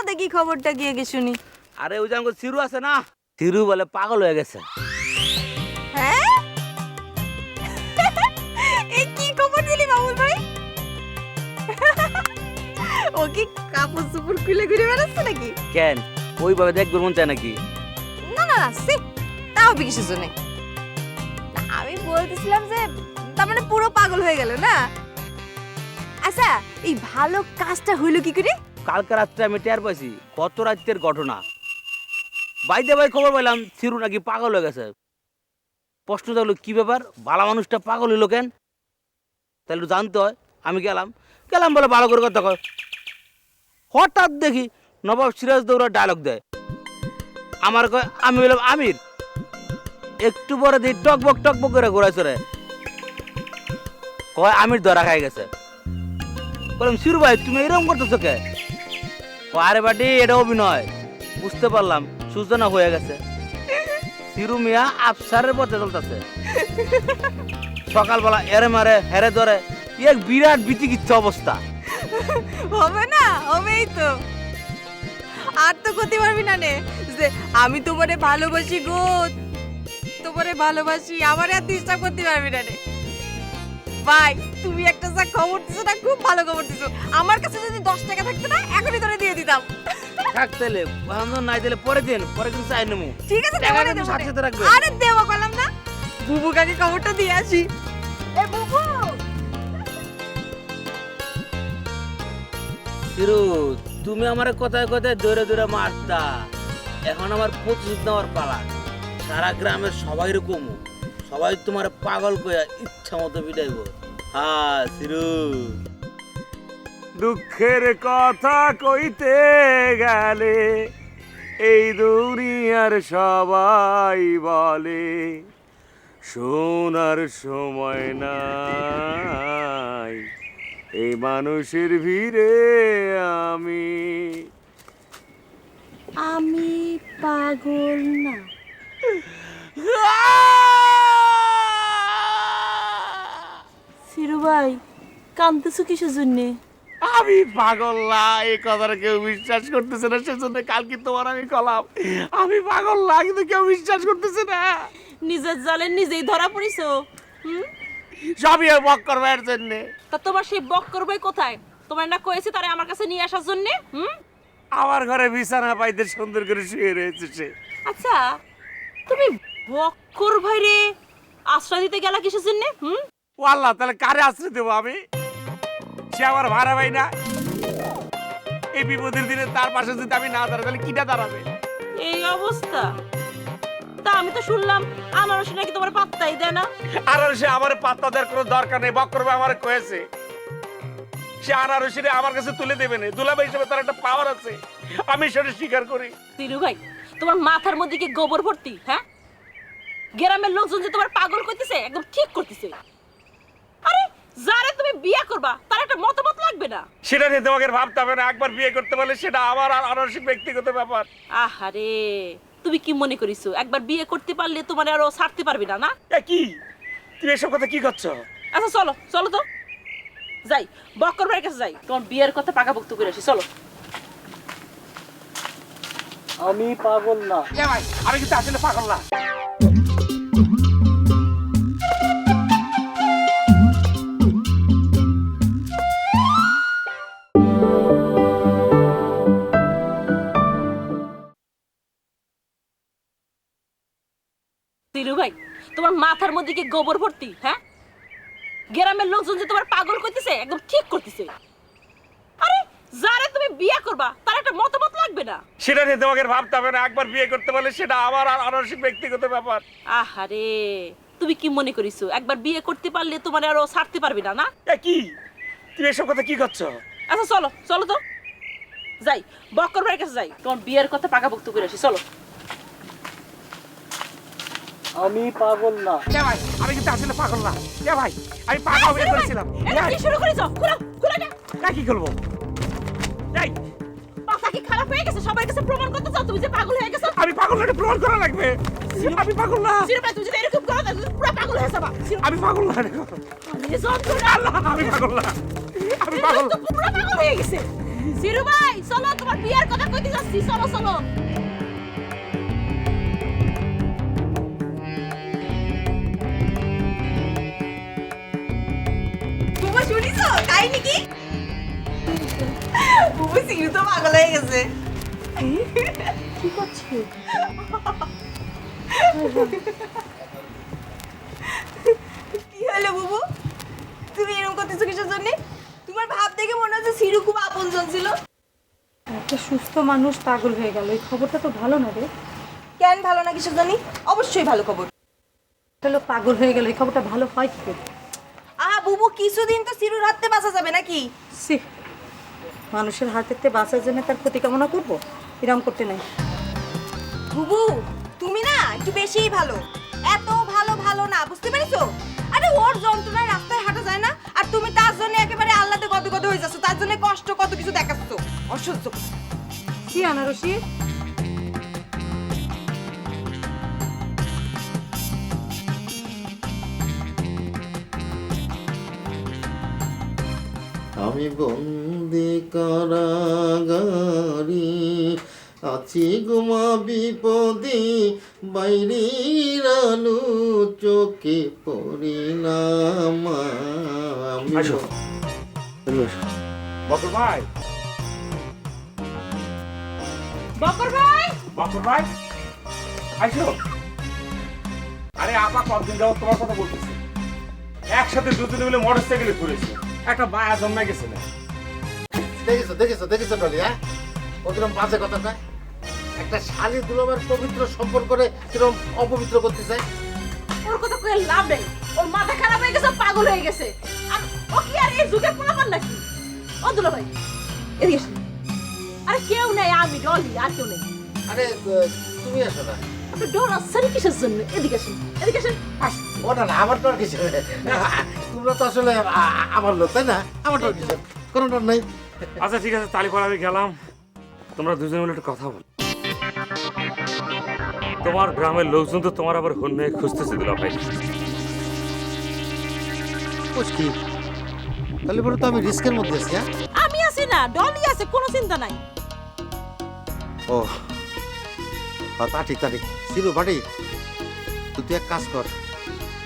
দেখি খবরটা গিয়ে গে শুনি। আরে ওই যে আমার চিরু আছে না, চিরু বলে পাগল হয়ে গেছে। হ্যাঁ, এই কি খবর দিলি বাবুল ভাই? ও কি কাপড় চোপড় খুলে ঘুরে বেড়াচ্ছে নাকি? কেন ওইভাবে দেখবার মন চায় নাকি? না না না সে তাও কিছু নেই। আমি বলতেছিলাম যে তার মানে পুরো পাগল হয়ে গেল না? আচ্ছা এই ভালো কাজটা হইলো কি করে? কালকে রাত্রে আমি টের পাইছি গত রাত্রের ঘটনা। বাইদে ভাই খবর পাইলাম চিরু নাকি পাগল হয়ে গেছে। প্রশ্ন থাকলো কি ব্যাপার, ভালো মানুষটা পাগল হইলো কেন? তাহলে একটু জানতে হয়। আমি গেলাম বলে ভালো করে কথা কয়। হঠাৎ দেখি নবাব সিরাজ দৌড়া ডায়লগ দেয়, আমার কয় আমি হইলাম আমির। একটু পরে দিই টকবক করে ঘোরা চড়ে কয় আমির ধরা খাই গেছে। বললাম সিরু ভাই তুমি এরকম করতেছো কে? আরে বাটি এটা অভিনয়। বুঝতে পারলাম সূচনা হয়ে গেছে। সিরু মিয়া আফসারের পথে চলতেছে। সকালবেলা এরে মারে হেরে ধরে এক বিরাট বিচিকিচ্ছা অবস্থা। হবে না, হবেই তো। আর তো করতে পারবি না নে যে আমি তোমারে ভালোবাসি গো, তোমারে ভালোবাসি, আমার আর ডিস্টার্ব করতে পারবি না রে। ভাই তুমি একটা যা খবর দিছো না, খুব ভালো খবর দিছো। আমার কাছে যদি 10 টাকা থাকতো না এখনই তোরে দিয়ে দিতাম। থাকতেলে বান্ধব নাই দিলে পরে দিন, পরে কিন্তু চাই নেবো। ঠিক আছে টাকা দেবো, কিন্তু দেবো। সাথে সাথে রাখবে। আরে দেবো বললাম না, বুবু কাকে খবরটা দিয়ে আসি। এ বুবু সিরু তুমি আমার কথায় কথায় দৌড়ে দৌড়ে মারতা। এখন আমার প্রতিশোধ নেওয়ার পালা। সারা গ্রামের সবাই রকম, সবাই তোমার পাগল কইয়া ইচ্ছা মতো বিদাইব। হ্যাঁ সিরু, দুঃখের কথা কইতে গেলে এই দুনিয়ার সবাই বলে শোনার সময় নাই, এই মানুষের ভিড়ে আমি পাগল না। সিরু ভাই কাঁদতেছো কিসের জন্যে? আমি পাগল না, এই কথাটা কেউ বিশ্বাস করতেছে না, সেজন্য কালকে তোমার আমি কলাম আমি পাগল না, কিন্তু কেউ বিশ্বাস করতেছে না। নিজের জালে নিজেই ধরা পড়িছো। সবই বক করবার জন্য। তা তোমার সেই বক্কর ভাই কোথায়? তোমার না কয়েছি তারে আমার কাছে নিয়ে আসার জন্যে। আমার ঘরে বিছানা পাইতে সুন্দর করে শুয়ে রয়েছে সে। আচ্ছা তুমি বক্কর ভাইরে আশ্রয় দিতে গেলা কিসের জন্যে? ও আল্লাহ, তাহলে কারে আশ্রয় দেবো আমি? সে আমার ভাড়া ভাই না? এই বিপদের দিনে তার পাশে যদি আমি না দাঁড়াই তাহলে কিটা দাঁড়াবে? এই অবস্থা। তা আমি তো শুনলাম আনারস নাকি তোমার পাত্তাই দেয় না। আর সে আমার পাত্তা দেওয়ার কোনো দরকার নেই, বক করবে আমার কয়েছে। সে আনারসিরে আমার কাছে তুলে দেবে না, দুলাভাই হিসেবে তার একটা পাওয়ার আছে, আমি সেটা স্বীকার করি। তিরু ভাই তোমার মাথার মধ্যে কি গোবর ভর্তি? হ্যাঁ, গ্রামের লোকজন যে তোমার পাগল করতেছে একদম ঠিক করতেছে। আরে যারে তুমি বিয়ে করবা তার একটা মতামত লাগবে না? সেটা নিয়ে তোমাকে ভাবতে হবে না, একবার বিয়ে করতে পারলে সেটা আমার আর আনারসিক ব্যক্তিগত ব্যাপার। আহারে তুমি কি মনে করিছো একবার বিয়ে করতে পারলে তোমার আরো ছাড়তে পারবি না? না কি তুমি এসব কথা কি করছো? আচ্ছা চলো চলো তো যাই, বক্কর ভাইয়ের কাছে যাই, তোমার বিয়ের কথা পাকাপোক্ত করে আসি। চলো। আমি পাগল না। ভাই আমি কিন্তু আসলে পাগল না। তিরু ভাই তোমার মাথার মধ্যে কি গোবর ভর্তি? হ্যাঁ, গ্রামের লোকজন যে তোমার পাগল করতেছে একদম ঠিক করতেছে। আরে যারে তুমি বিয়ে করবা তার একটা মতামত লাগবে না? সেটা নিয়ে তোমাকে ভাবতে হবে না, একবার বিয়ে করতে পারলে সেটা আমার আর আনারসিক ব্যক্তিগত ব্যাপার। আহারে তুমি কি মনে করিছো একবার বিয়ে করতে পারলে তোমার আরো ছাড়তে পারবি না? না কি তুমি এসব কথা কি করছো? আচ্ছা চলো চলো তো যাই, বক্কর ভাইয়ের কাছে যাই, তোমার বিয়ের কথা পাকাপোক্ত করে আসি। চলো। আমি পাগল না। ভাই আমি কিন্তু আসলে পাগল না। ভাই আমি পাগল হয়ে করেছিলাম। কি শুরু করেছো? খুলো খুলো না। কি করবো? এই মাথা কি খারাপ হয়ে গেছে? সবার কাছে প্রমাণ করতে চাও তুমি যে পাগল হয়ে গেছো? আমি পাগল না, প্রমাণ করা লাগবে। আমি পাগল না। সিরু ভাই তুমি যদি এরকম করো তাহলে তুমি পুরো পাগল হয়ে যাবা। আমি পাগল না। আরে যন্ত্রণা। আমি পাগল না, আমি পাগল। পুরো পাগল হয়ে গেছে। সিরু ভাই চলো, তোমার বিয়ের কথা কইতে যাচ্ছি, চলো চলো। বুবু শুনিছো কাহিনী কি? বুবু সিরু তো পাগল হয়ে গেছে। কি করছিস? কি হলো বুবু, তুমি এরকম করতেছো কিসের জন্য? তোমার ভাব দেখে মনে হচ্ছে সিরু খুব আপনজন ছিল। একটা সুস্থ মানুষ পাগল হয়ে গেল, এই খবরটা তো ভালো না রে। কেন ভালো না কিসের জন্য? অবশ্যই ভালো খবর। হলো পাগল হয়ে গেল, এই খবরটা ভালো হয় কি করে? বুবু কিছুদিন তো সিরুর হাতে বাঁচা যাবে নাকি? সি, মানুষের হাতেতে বাঁচার জন্য তার ক্ষতি কামনা করবো? এরকম করতে নাই। বুবু তুমি না একটু বেশিই ভালো। এত ভালো ভালো না, বুঝতে পেরেছো? আরে ওর যন্ত্রণায় রাস্তায় হাঁটা যায় না, আর তুমি তার জন্য একেবারে আল্লাহতে গদগদ হয়ে যাচ্ছ, তার জন্য কষ্ট কত কিছু দেখাচ্ছ, অসহ্য। কি আনারসি? আমি বন্দি কারাগারি আছি গুমা বিপদে, বাইরের আলো চোখে পরিলাম আমি। আসো। বকর ভাই, বকর ভাই, বকর ভাই, আসো। আরে আপা কতদিন যাবো তোমার কথা বলতেছি, একসাথে দুজনে মিলে মোটর সাইকেলে ঘুরেছি, একটা মায়া জন্মে গেছে না। দেখেছো টলি, হ্যাঁ ও কিরম বাজে কথা কয়। একটা শালী দুলাভাইয়ের পবিত্র সম্পর্ক করে কিরম অপবিত্র করতে চায়। ওর কথা কয়ে লাভ নেই, ওর মাথা খারাপ হয়ে গেছে, পাগল হয়ে গেছে। আর ও কি আর এই যুগে পোলাপান নাকি? ও দুলা ভাই এদিকে এসো। আরে কেউ নেই, আমি ডলি, আর কেউ নেই। আরে তুমি আসো না। আপনি ডর আসছেন কিসের জন্য? এদিকে আসেন, এদিকে আসেন। ও না না, আমার ডর কিসের? তোমরা তো আসলে আমার লোক, তাই না? আমার ডর কিসের? কোনো ডর নাই। আচ্ছা ঠিক আছে, তালি পরে আমি গেলাম, তোমরা দুজনে মিলে একটা কথা বল। তোমার গ্রামের লোকজন তো তোমার আবার হন্যে খুঁজতেছে দিল ভাই। মুশকিল, তাহলে পরে তো আমি রিস্কের মধ্যে আছি। হ্যাঁ আমি আছি না, ডলি আছে, কোনো চিন্তা নাই। ও তা ঠিক, তা ঠিক। সিরু বাড়ি তুই এক কাজ কর,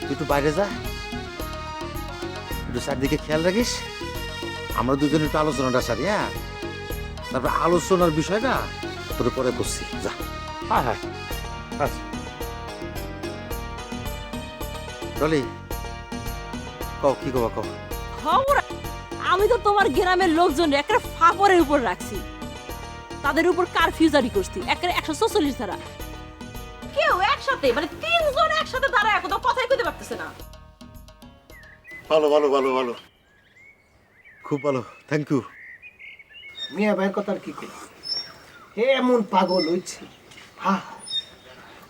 তুই একটু বাইরে যা, একটু চারদিকে খেয়াল রাখিস। আমরা দুজনে একটু আলোচনাটা সারি। হ্যাঁ, তারপর আলোচনার বিষয়টা তোর পরে বসছি। যা। হ্যাঁ হ্যাঁ আচ্ছা। ডলি কও, কি কবা কও। খবর, আমি তো তোমার গ্রামের লোকজন একটা ফাপরের উপর রাখছি, তাদের উপর কারফিউ জারি করছি, একটা 144 ধারা। কেউ একসাথে, মানে তিনজন একসাথে দাঁড়ায় এখন তো কথাই কইতে পারতেছে না। ভালো ভালো ভালো ভালো, খুব ভালো, থ্যাংক ইউ। মিয়া ভাইয়ের কথা আর কি করি, হে এমন পাগল হয়েছে। হ্যাঁ,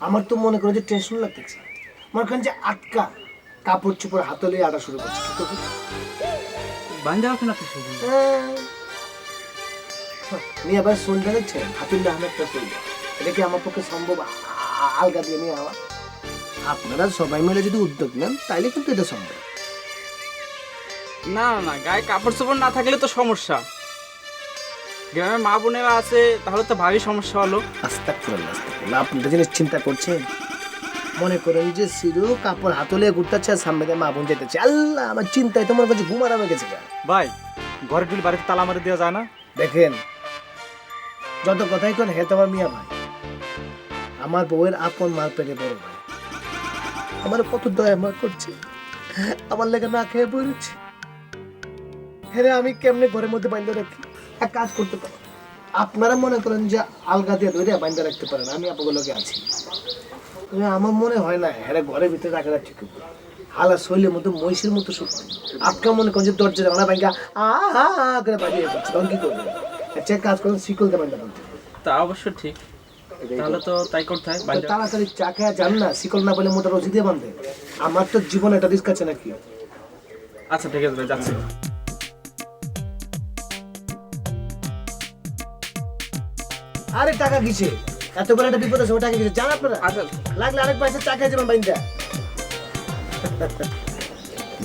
আমার তো মনে করে যে টেনশন লাগতেছে। মনে করেন যে আটকা কাপড় চোপড় হাতে লিয়ে আটা শুরু করছে। কি করবো? মিয়া ভাই শুনতে দেখছেন, হাতুল্লাহ আহমেদটা শুনবে, এটা কি আমার পক্ষে সম্ভব? আলগা দিয়ে নিয়ে আওয়া। আপনারা সবাই মিলে যদি উদ্যোগ নেন তাইলে কিন্তু এটা সম্ভব। না না না, গায়ে কাপড় চোপড় না থাকলে তো সমস্যা। গ্রামে মা বোনেরা আছে, তাহলে তো ভারী সমস্যা হলো। আস্তাগফিরুল্লাহ, আস্তাগফিরুল্লাহ। আপনি একটা জিনিস চিন্তা করছেন, মনে করেন যে সিরু কাপড় হাতলে ঘুরতেছে আর সামনে দিয়ে মা বোন যেতেছে। আল্লাহ, আমার চিন্তায় তোমার কাছে ঘুম আরামে গেছে। ভাই ঘরে ঢুলে বাড়িতে তালা মারে দেওয়া যায় না? দেখেন, যত কথাই কোন হে তোমার মিয়া ভাই, আমার বউয়ের আপন মার পেটে বড় ভাই, আমার কত দয়া মা করছে, আমার লেগে না খেয়ে বলছে। হ্যাঁ, আমি কেমনে ঘরের মধ্যে বাইন্ধে রাখি? এক কাজ করতে পারো, আপনারা মনে করেন যে আলগা দিয়ে ধরে বাইন্ধে রাখতে পারেন, আমি আপনাগুলোকে আছি। আমার মনে হয় না হ্যাঁ ঘরের ভিতরে রাখা ঠিক হালা শৈলের মতো মহিষের মতো সুখ। আপকা মনে করেন যে দরজা ভাঙা ভাঙ্গা করে বাজিয়ে যাচ্ছে, তখন কি করবেন? আচ্ছা, কাজ করেন, শিকল দিয়ে বাইন্ধা বলতে। তা অবশ্য ঠিক, তাহলে তো তাই করতে হয়। তাড়াতাড়ি চা খেয়ে যান না, শিকল না বলে মোটা রশি দিয়ে বাঁধে। আমার তো জীবনে একটা রিস্ক আছে নাকি। আচ্ছা ঠিক আছে, যাচ্ছি। আরে টাকা কিসে? এত বড় একটা বিপদ আছে, টাকা কিসে জান আপনারা? আচ্ছা, লাগলে আরেক পয়সা চা খেয়ে যাবেন বাইন্দা।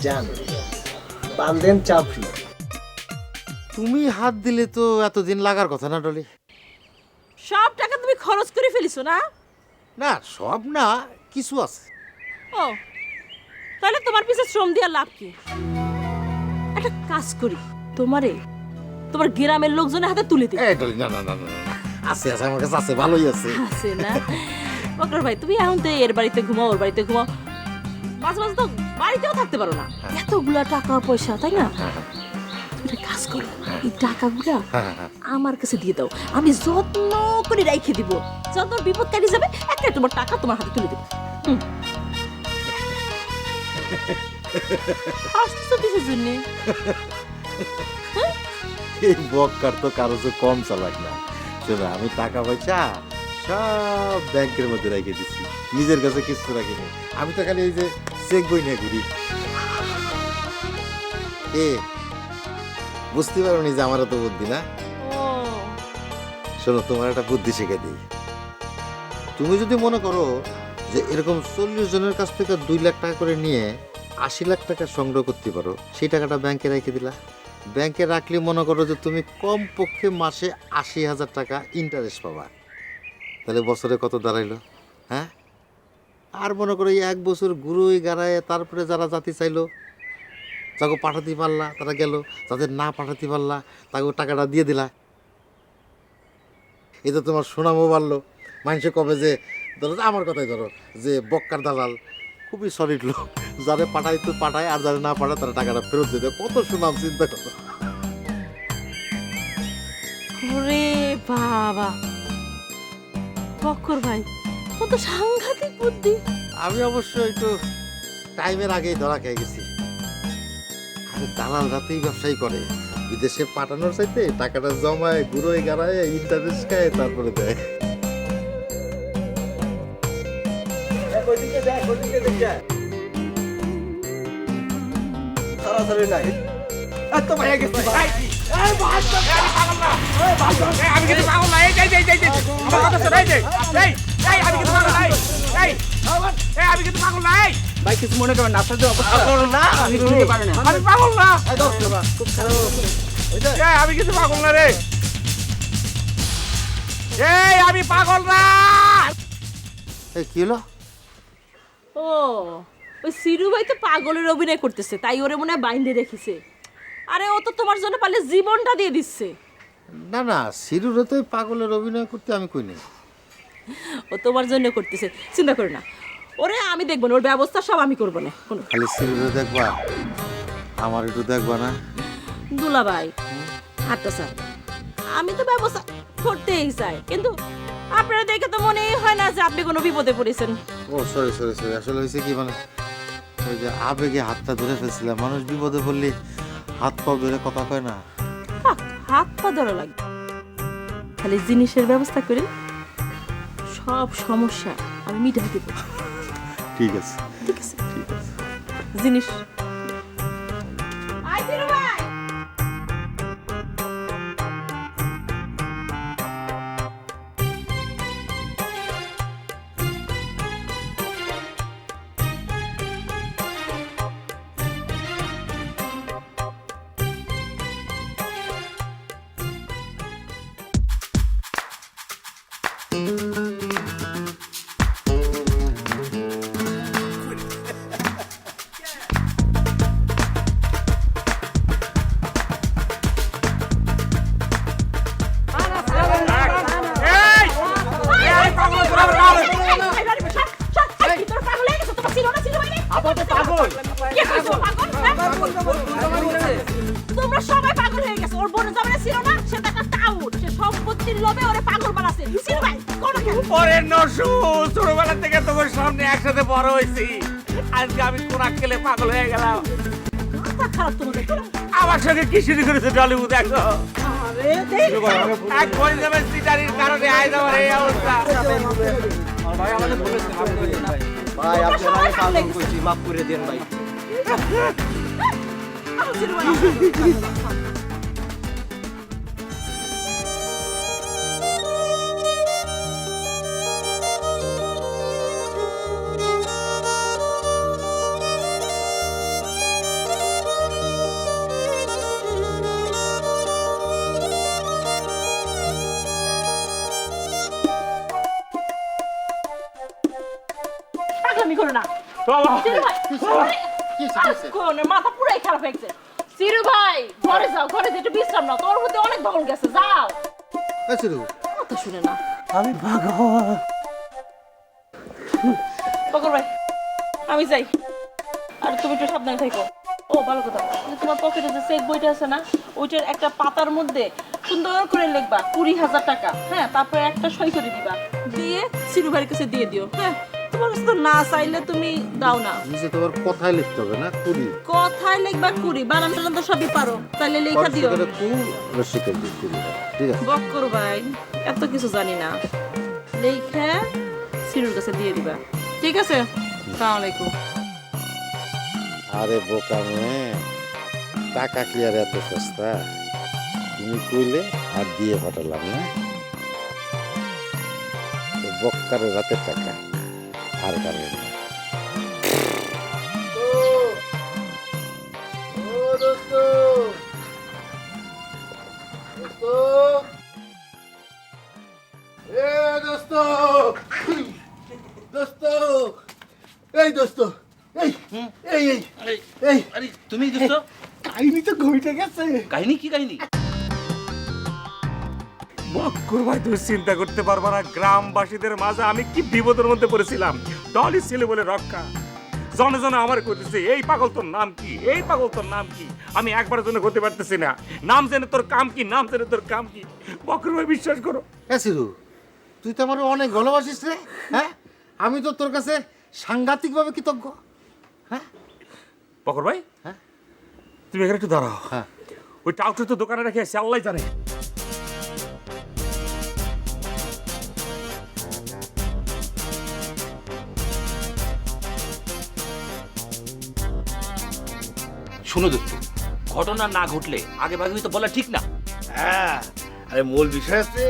জান বান্ধেন চা ফ্রি। তুমি হাত দিলে তো এতদিন লাগার কথা না ডলি? সব টাকা তুমি খরচ করে ফেলিছো না? না, সব না, কিছু আছে। ও, তাহলে তোমার পিছে শ্রম দিয়া লাভ কি? একটা কাজ করি, তোমারে তোমার গ্রামের লোকজনের হাতে তুলে দিই। এই ডলি, না না না না না, আছে আছে, আমার কাছে আছে, ভালোই আছে। আছে না? বকর ভাই তুমি এখন তো এর বাড়িতে ঘুমাও, ওর বাড়িতে ঘুমাও, মাঝে মাঝে তো বাড়িতেও থাকতে পারো না, এতগুলা টাকা পয়সা, তাই না? তুমি একটা কাজ করো, এই টাকাগুলা আমার কাছে দিয়ে দাও, আমি যত্ন করে রেখে দিব, যত বিপদ কাটি যাবে একটা তোমার টাকা তোমার হাতে তুলে দেবো। হাসতেছো কিসের জন্যে? এই বক্কার তো কারো চেয়ে কম চালাক না। শোনো, আমি টাকা পয়সা সব ব্যাংকের মধ্যে রেখে দিচ্ছি, নিজের কাছে কিছু রাখিনি। আমি তো খালি এই যে চেক বই নিয়ে ঘুরি। এ বুঝতে পারো নি যে আমার তো বুদ্ধি না? শোনো, তোমার একটা বুদ্ধি শিখে দিই। তুমি যদি মনে করো যে এরকম 40 জনের কাছ থেকে 2 লাখ টাকা করে নিয়ে 80 লাখ টাকা সংগ্রহ করতে পারো, সেই টাকাটা ব্যাংকে রেখে দিলা। ব্যাংকে রাখলে মনে করো যে তুমি কমপক্ষে মাসে 80,000 টাকা ইন্টারেস্ট পাবা। তাহলে বছরে কত দাঁড়াইলো? হ্যাঁ, আর মনে করো এই 1 বছর ঘুরোই গাড়ায়, তারপরে যারা জাতি চাইলো তাকে পাঠাতে পারলা, তারা গেল, যাদের না পাঠাতে পারলা তাকে টাকাটা দিয়ে দিলা। এটা তোমার সুনামও বাড়লো। মানুষে কবে যে ধরো, আমার কথাই ধরো, যে বক্কার দালাল খুবই সলিড লোক, যারা পাঠাই তো পাঠায়, আর যারা না পাঠায় তারা টাকাটা ফেরত দিয়ে দেয়। কত সুনাম, চিন্তা করো। ওরে বাবা, বকর ভাই কত সাংঘাতিক বুদ্ধি। আমি অবশ্য একটু টাইমের আগেই ধরা খেয়ে গেছি। আরে দালাল রাতেই ব্যবসায়ী করে, বিদেশে পাঠানোর চাইতে টাকাটা জমায়, ঘুরোয় গাড়ায়, ইন্টারেস্ট খায়, তারপরে দেয়। তাড়াতাড়ি নাই, এত ভাইয়া গেছে ভাই। আমি কিন্তু পাগল না, এই আমার কথা শোনো, আমি কিন্তু পাগল নাই, আমি কিন্তু পাগল নাই ভাই, কিছু মনে করবেন না, আপনার যে অবস্থা না আমি বুঝতে পারি না। আমি পাগল না, খুব খারাপ আমি কিন্তু পাগল না রে, আমি পাগল না। এই কি হলো? ও, ওই সিরু ভাই তো পাগলের অভিনয় করতেছে, তাই ওরে মনে হয় বাইন্ধে রেখেছে। আরে ও তো তোমার জন্য পারলে জীবনটা দিয়ে দিচ্ছে। না না, সিরুরে তো পাগলের অভিনয় করতে আমি কই নাই। ও তোমার জন্য করতেছে, চিন্তা করো না। ওরে আমি দেখবো না, ওর ব্যবস্থা সব আমি করবো না। খালি সিরুরে দেখবা, আমার একটু দেখবা না? দুলা ভাই আচ্ছা স্যার, আমি তো ব্যবস্থা করতেই চাই, কিন্তু আপনারা দেখে তো মনেই হয় না যে আপনি কোনো বিপদে পড়েছেন। ও সরি সরি সরি, আসলে হয়েছে কি, মানে ওই যে আবেগে হাতটা ধরে ফেলছিলাম। মানুষ বিপদে পড়লে হাত পা ধরে কথা কয় না। হাত পা ধরা লাগবে, খালি জিনিসের ব্যবস্থা করে সব সমস্যা আমি মিটাই দেব। ঠিক আছে ঠিক আছে, ঠিক আছে। জিনিস তোমরা সবাই পাগল হয়ে গেছো। ওর বোন জামাই ছিল না, সে টাকা টাউট, সে সম্পত্তির লোভে ওরে পাগল বানাছে। ছিল ভাই কোন কেন? ওরে নসু, ছোটবেলা থেকে তোমার সামনে একসাথে বড় হয়েছি, আজকে আমি কোন আক্কেলে পাগল হয়ে গেলাম। মাথা খারাপ তোমাদের। আমার সঙ্গে কি শুরু করেছে ডলিউড? দেখো আরে দেখ, এক বই যাবে সিটারির কারণে আজ আমার এই অবস্থা। ভাই আমাদের বলেছেন, মাফ করে দিন ভাই। ভাই, আপনার আমি পাগল করছি, মাফ করে দেন ভাই। পাগলামি করো না। বাবা, ছিল ভাই, কোন মাথা পুরাই খারাপ হয়ে গেছে। সিরু ভাই ঘরে যাও, ঘরে যে একটু বিশ্রাম নাও, তোর মধ্যে অনেক বহল গেছে, যাও। এই সিরু, কথা শুনে না। আমি পাগল। পকর ভাই আমি যাই, আর তুমি একটু সাবধানে থাকো। ও ভালো কথা, তোমার পকেটে যে চেক বইটা আছে না, ওইটার একটা পাতার মধ্যে সুন্দর করে লিখবা 20,000 টাকা, হ্যাঁ, তারপরে একটা সই করে দিবা, দিয়ে সিরু ভাইয়ের কাছে দিয়ে দিও। হ্যাঁ, তোমার কাছে তো না চাইলে তুমি দাও না। নিচে তোমার কথাই লিখতে হবে না, কুড়ি কথায় লিখবা 20, বানান টানান তো সবই পারো, তাহলে লেখা দিও। রসিকের দিক কুড়ি, ঠিক আছে? বক্কর ভাই এত কিছু জানি না, লেখা সিরুর কাছে দিয়ে দিবা, ঠিক আছে? আসসালামু আলাইকুম। আরে বোকা মেয়ে, টাকা কি আর এত সস্তা? তুমি কইলে আর দিয়ে পাঠালাম না, বক্কারের রাতের টাকা আর কারণ না। এই দোস্ত, এই এই এই এই আরে তুমি দোস্ত, কাহিনী তো ঘটে গেছে। কাহিনী কি কাহিনী? বক্কর ভাই, তুমি চিন্তা করতে পারবা না গ্রামবাসীদের মাঝে আমি কি বিপদের মধ্যে পড়েছিলাম। ডলি ছিল বলে রক্ষা, জনে জনে আমার করতেছে এই পাগল তোর নাম কি, এই পাগল তোর নাম কি। আমি একবারের জন্য করতে পারতেছি না, নাম জেনে তোর কাম কি, নাম জেনে তোর কাম কি। বক্কর ভাই বিশ্বাস করো। এ সিরু, তুই তো আমার অনেক ভালোবাসিস রে, হ্যাঁ? আমি তো তোর কাছে সাংঘাতিকভাবে কৃতজ্ঞ। হ্যাঁ বক্কর ভাই, হ্যাঁ, তুমি এখানে একটু দাঁড়াও। হ্যাঁ, ওই টাউটা তো দোকানে রেখে আসছে, আল্লাহ জানে। শুনো দোস্ত, ঘটনা না ঘটলে আগে ভাগে তো বলা ঠিক না। হ্যাঁ, আরে মূল বিষয় আছে,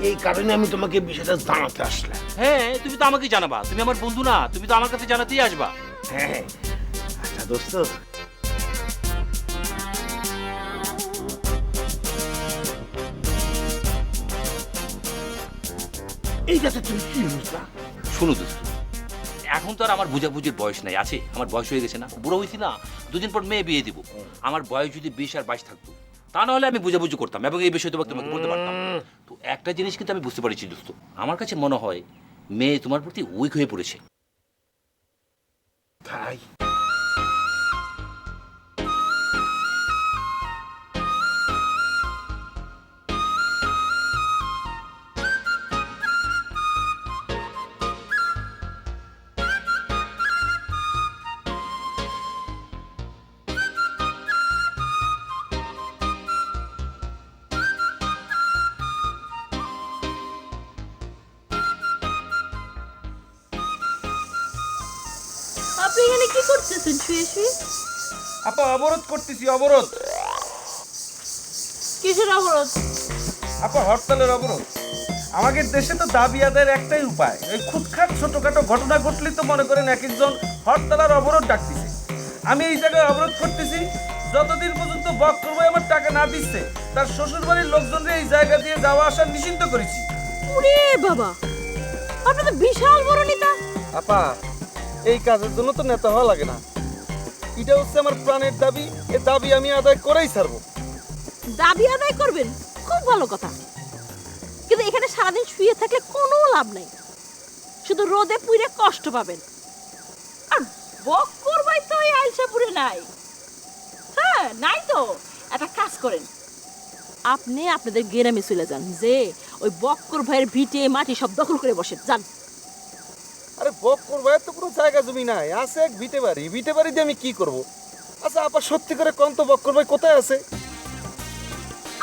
এই কারণে আমি তোমাকে বিষয়টা জানাতে আসলাম। হ্যাঁ, তুমি তো আমাকে জানাবা, তুমি আমার বন্ধু না, তুমি তো আমার কাছে জানাতেই আসবা। হ্যাঁ, আচ্ছা দোস্ত, এইটাতে তুমি কি বুঝলা? শুনো দোস্ত, এখন তো আর আমার বুঝাবুঝির বয়স নাই, আছে আমার বয়স হয়ে গেছে না, বুড়ো হয়েছি না, দুদিন পর মেয়ে বিয়ে দিব। আমার বয়স যদি 20 আর 22 থাকতো, তা না হলে আমি বুঝাবুঝি করতাম এবং এই বিষয়ে তোমাকে বলতে পারতাম। তো একটা জিনিস কিন্তু আমি বুঝতে পারছি দোস্ত, আমার কাছে মনে হয় মেয়ে তোমার প্রতি উইক হয়ে পড়েছে। তাই? আপনি এখানে কি করতেছেন শুয়ে শুয়ে? আপা অবরোধ করতেছি, অবরোধ। কিসের অবরোধ? আপা হরতালের অবরোধ। আমাদের দেশে তো দাবি আদায়ের একটাই উপায়, এই খুটখাট ছোটখাটো ঘটনা ঘটলে তো মনে করেন এক একজন হরতালের অবরোধ ডাকতেছে। আমি এই জায়গায় অবরোধ করতেছি যতদিন পর্যন্ত বক্কর ভাই আমার টাকা না দিচ্ছে, তার শ্বশুর বাড়ির লোকজনরা এই জায়গা দিয়ে যাওয়া আসা নিষিদ্ধ করেছি। ওরে বাবা, আপনি তো বিশাল বড় নেতা। আপা, এই কাজের জন্য তো নেতা হওয়া লাগে না, এটা হচ্ছে আমার প্রাণের দাবি, এই দাবি আমি আদায় করেই ছাড়বো। দাবি আদায় করবেন, খুব ভালো কথা, কিন্তু এখানে সারাদিন শুয়ে থাকলে কোনো লাভ নাই, শুধু রোদে পুড়ে কষ্ট পাবেন। আর বক্কর ভাই তো এই আইলসাপুরে নাই। হ্যাঁ নাই তো, একটা কাজ করেন, আপনি আপনাদের গ্রামে চলে যান, যে ওই বক্কর ভাইয়ের ভিটে মাটি সব দখল করে বসেন, যান। আরে বক্কর ভাইয়ের তো কোনো জায়গা জমি নাই, আছে এক ভিটে বাড়ি, ভিটে বাড়ি দিয়ে আমি কি করব? আচ্ছা আপা, সত্যি করে কোন তো বক্কর ভাই কোথায় আছে?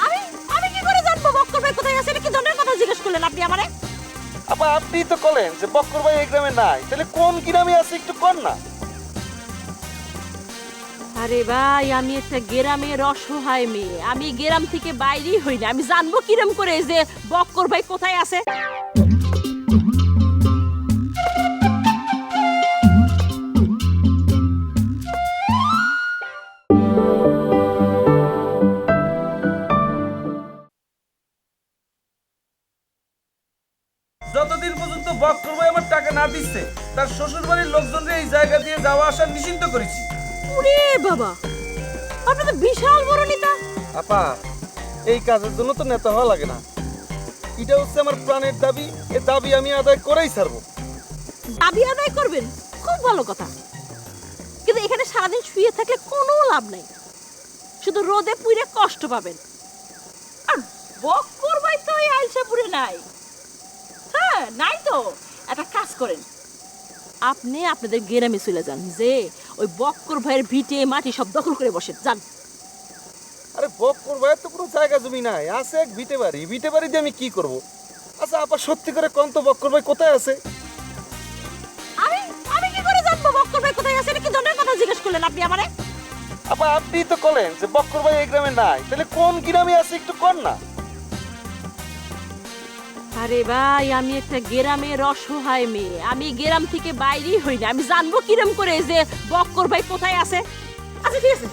আমি আমি কি করে জানবো বক্কর ভাই কোথায় আছে? এটা কি ধরনের কথা জিজ্ঞেস করলেন আপনি আমারে? আপা, আপনি তো বলেন যে বক্কর ভাই এই গ্রামে নাই, তাহলে কোন গ্রামে আছে একটু কোন না। আরে ভাই, আমি একটা গ্রামের অসহায় মেয়ে, আমি গ্রাম থেকে বাইরেই হই না, আমি জানবো কিরম করে যে বক্কর ভাই কোথায় আছে? যতদিন পর্যন্ত বক্কর ভাই আমার টাকা না দিচ্ছে, তার শ্বশুর বাড়ির লোকজনরা এই জায়গা দিয়ে যাওয়া আসা নিষিদ্ধ করেছি। ওরে বাবা, আপনি তো বিশাল বড় নেতা। আপা এই কাজের জন্য তো নেতা হওয়া লাগে না, এটা হচ্ছে আমার প্রাণের দাবি, এই দাবি আমি আদায় করেই ছাড়বো। দাবি আদায় করবেন, খুব ভালো কথা, কিন্তু এখানে সারাদিন শুয়ে থাকলে কোনো লাভ নাই, শুধু রোদে পুড়ে কষ্ট পাবেন। আর বক্কর ভাই তো এই আইলসাপুরে নাই। হ্যাঁ নাই তো, একটা কাজ করেন, আপনি আপনাদের গ্রামে চলে যান, যে ওই বক্কর ভাইয়ের ভিটে মাটি সব দখল করে বসেন, যান। আরে বক্কর ভাইয়ের তো কোনো জায়গা জমি নাই, আছে এক ভিটে বাড়ি, ভিটে বাড়ি দিয়ে আমি কি করব? আচ্ছা আপা সত্যি করে কোন তো বক্কর ভাই কোথায় আছে? আমি আমি কি করে জানবো বক্কর ভাই কোথায় আছে? এটা কি ধরনের কথা জিজ্ঞেস করলেন আপনি আমারে? আপা আপনি তো বলেন যে বক্কর ভাই এই গ্রামে নাই, তাহলে কোন গ্রামে আছে একটু কোন না। আরে ভাই, আমি একটা গ্রামের অসহায় মেয়ে, আমি গ্রাম থেকে বাইরেই হই না, আমি জানবো কিরম করে যে বক্কর ভাই কোথায় আছে? আচ্ছা ঠিক আছে,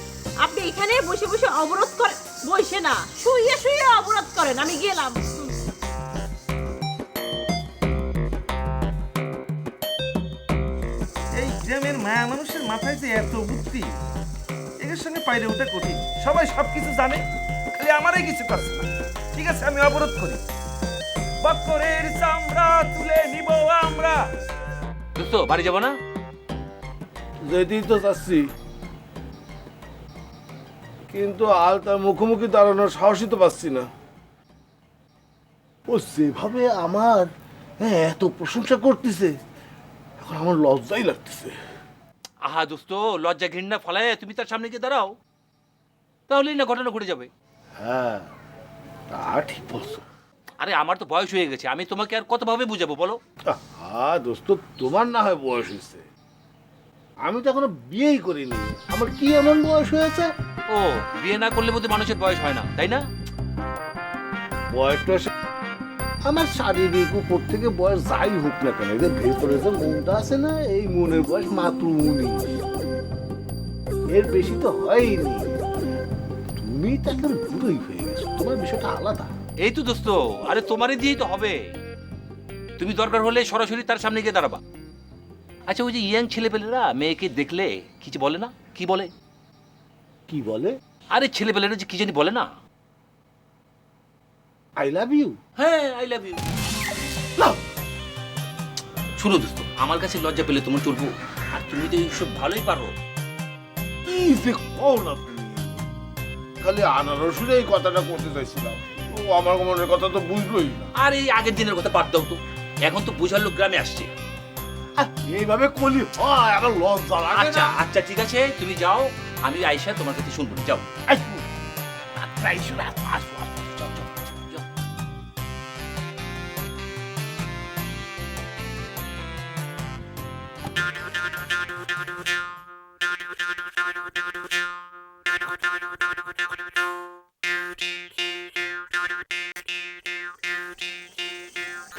আপনি এখানে বসে বসে অবরোধ করেন, বসে না শুয়ে শুয়ে অবরোধ করেন, আমি গেলাম। এই গ্রামের মায়া মানুষের মাথায় যে এত বুদ্ধি, এর সঙ্গে পাইরে ওঠা কঠিন। সবাই সবকিছু জানে, খালি আমারই কিছু করছে না। ঠিক আছে আমি অবরোধ করি, বক্করের চামড়া তুলে নিব আমরা। দোস্ত বাড়ি যাবো না? যেতেই তো চাচ্ছি, কিন্তু আল তার মুখোমুখি দাঁড়ানোর সাহসই তো পাচ্ছি না। ও যেভাবে আমার এত প্রশংসা করতেছে, এখন আমার লজ্জাই লাগতেছে। আহা দোস্ত, লজ্জা ঘৃণা ফলায় তুমি তার সামনে গিয়ে দাঁড়াও, তাহলেই না ঘটনা ঘটে যাবে। হ্যাঁ তা ঠিক বলছো। আরে আমার তো বয়স হয়ে গেছে, আমি তোমাকে আর কতভাবে বুঝাবো বলো? হ্যাঁ দোস্ত, তোমার না হয় বয়স হয়েছে, আমি তো এখনো বিয়েই করিনি, আমার কি এমন বয়স হয়েছে? ও বিয়ে না করলে বোধহয় মানুষের বয়স হয় না, তাই না? বয়সটা আমার শারীরিক উপর থেকে বয়স যাই হোক না কেন, এদের ভেতরে যে মনটা আছে না, এই মনের বয়স মাত্র 19, এর বেশি তো হয়নি। তুমি তো একদম বুড়োই হয়ে গেছো, তোমার বিষয়টা আলাদা। এই তো দোস্ত, আরে তোমারই দিয়েই তো হবে, তুমি দরকার হলে সরাসরি তার সামনে গিয়ে দাঁড়াবা। আচ্ছা ওই যে ইয়াং ছেলেপেলেরা মেয়েকে দেখলে কিছু বলে না? কি বলে? কি বলে? আরে ছেলেপেলেরা যে কি জানি বলে না, আই লাভ ইউ। হ্যাঁ আই লাভ ইউ। শুনো দোস্ত, আমার কাছে লজ্জা পেলে তোমার চলবো? আর তুমি তো এইসব ভালোই পারো। কি যে কও না তুমি, খালি আনারসুরে এই কথাটা করতে চাইছিলাম, ও আমার মনের কথা তো বুঝলোই না। আর এই আগের দিনের কথা বাদ দাও তো, এখন তো বুঝার লোক গ্রামে আসছে। এইভাবে কলি হয়, আমার লজ্জা লাগে। আচ্ছা আচ্ছা ঠিক আছে, তুমি যাও, আমি আইসা তোমার কাছে শুনবো, যাও।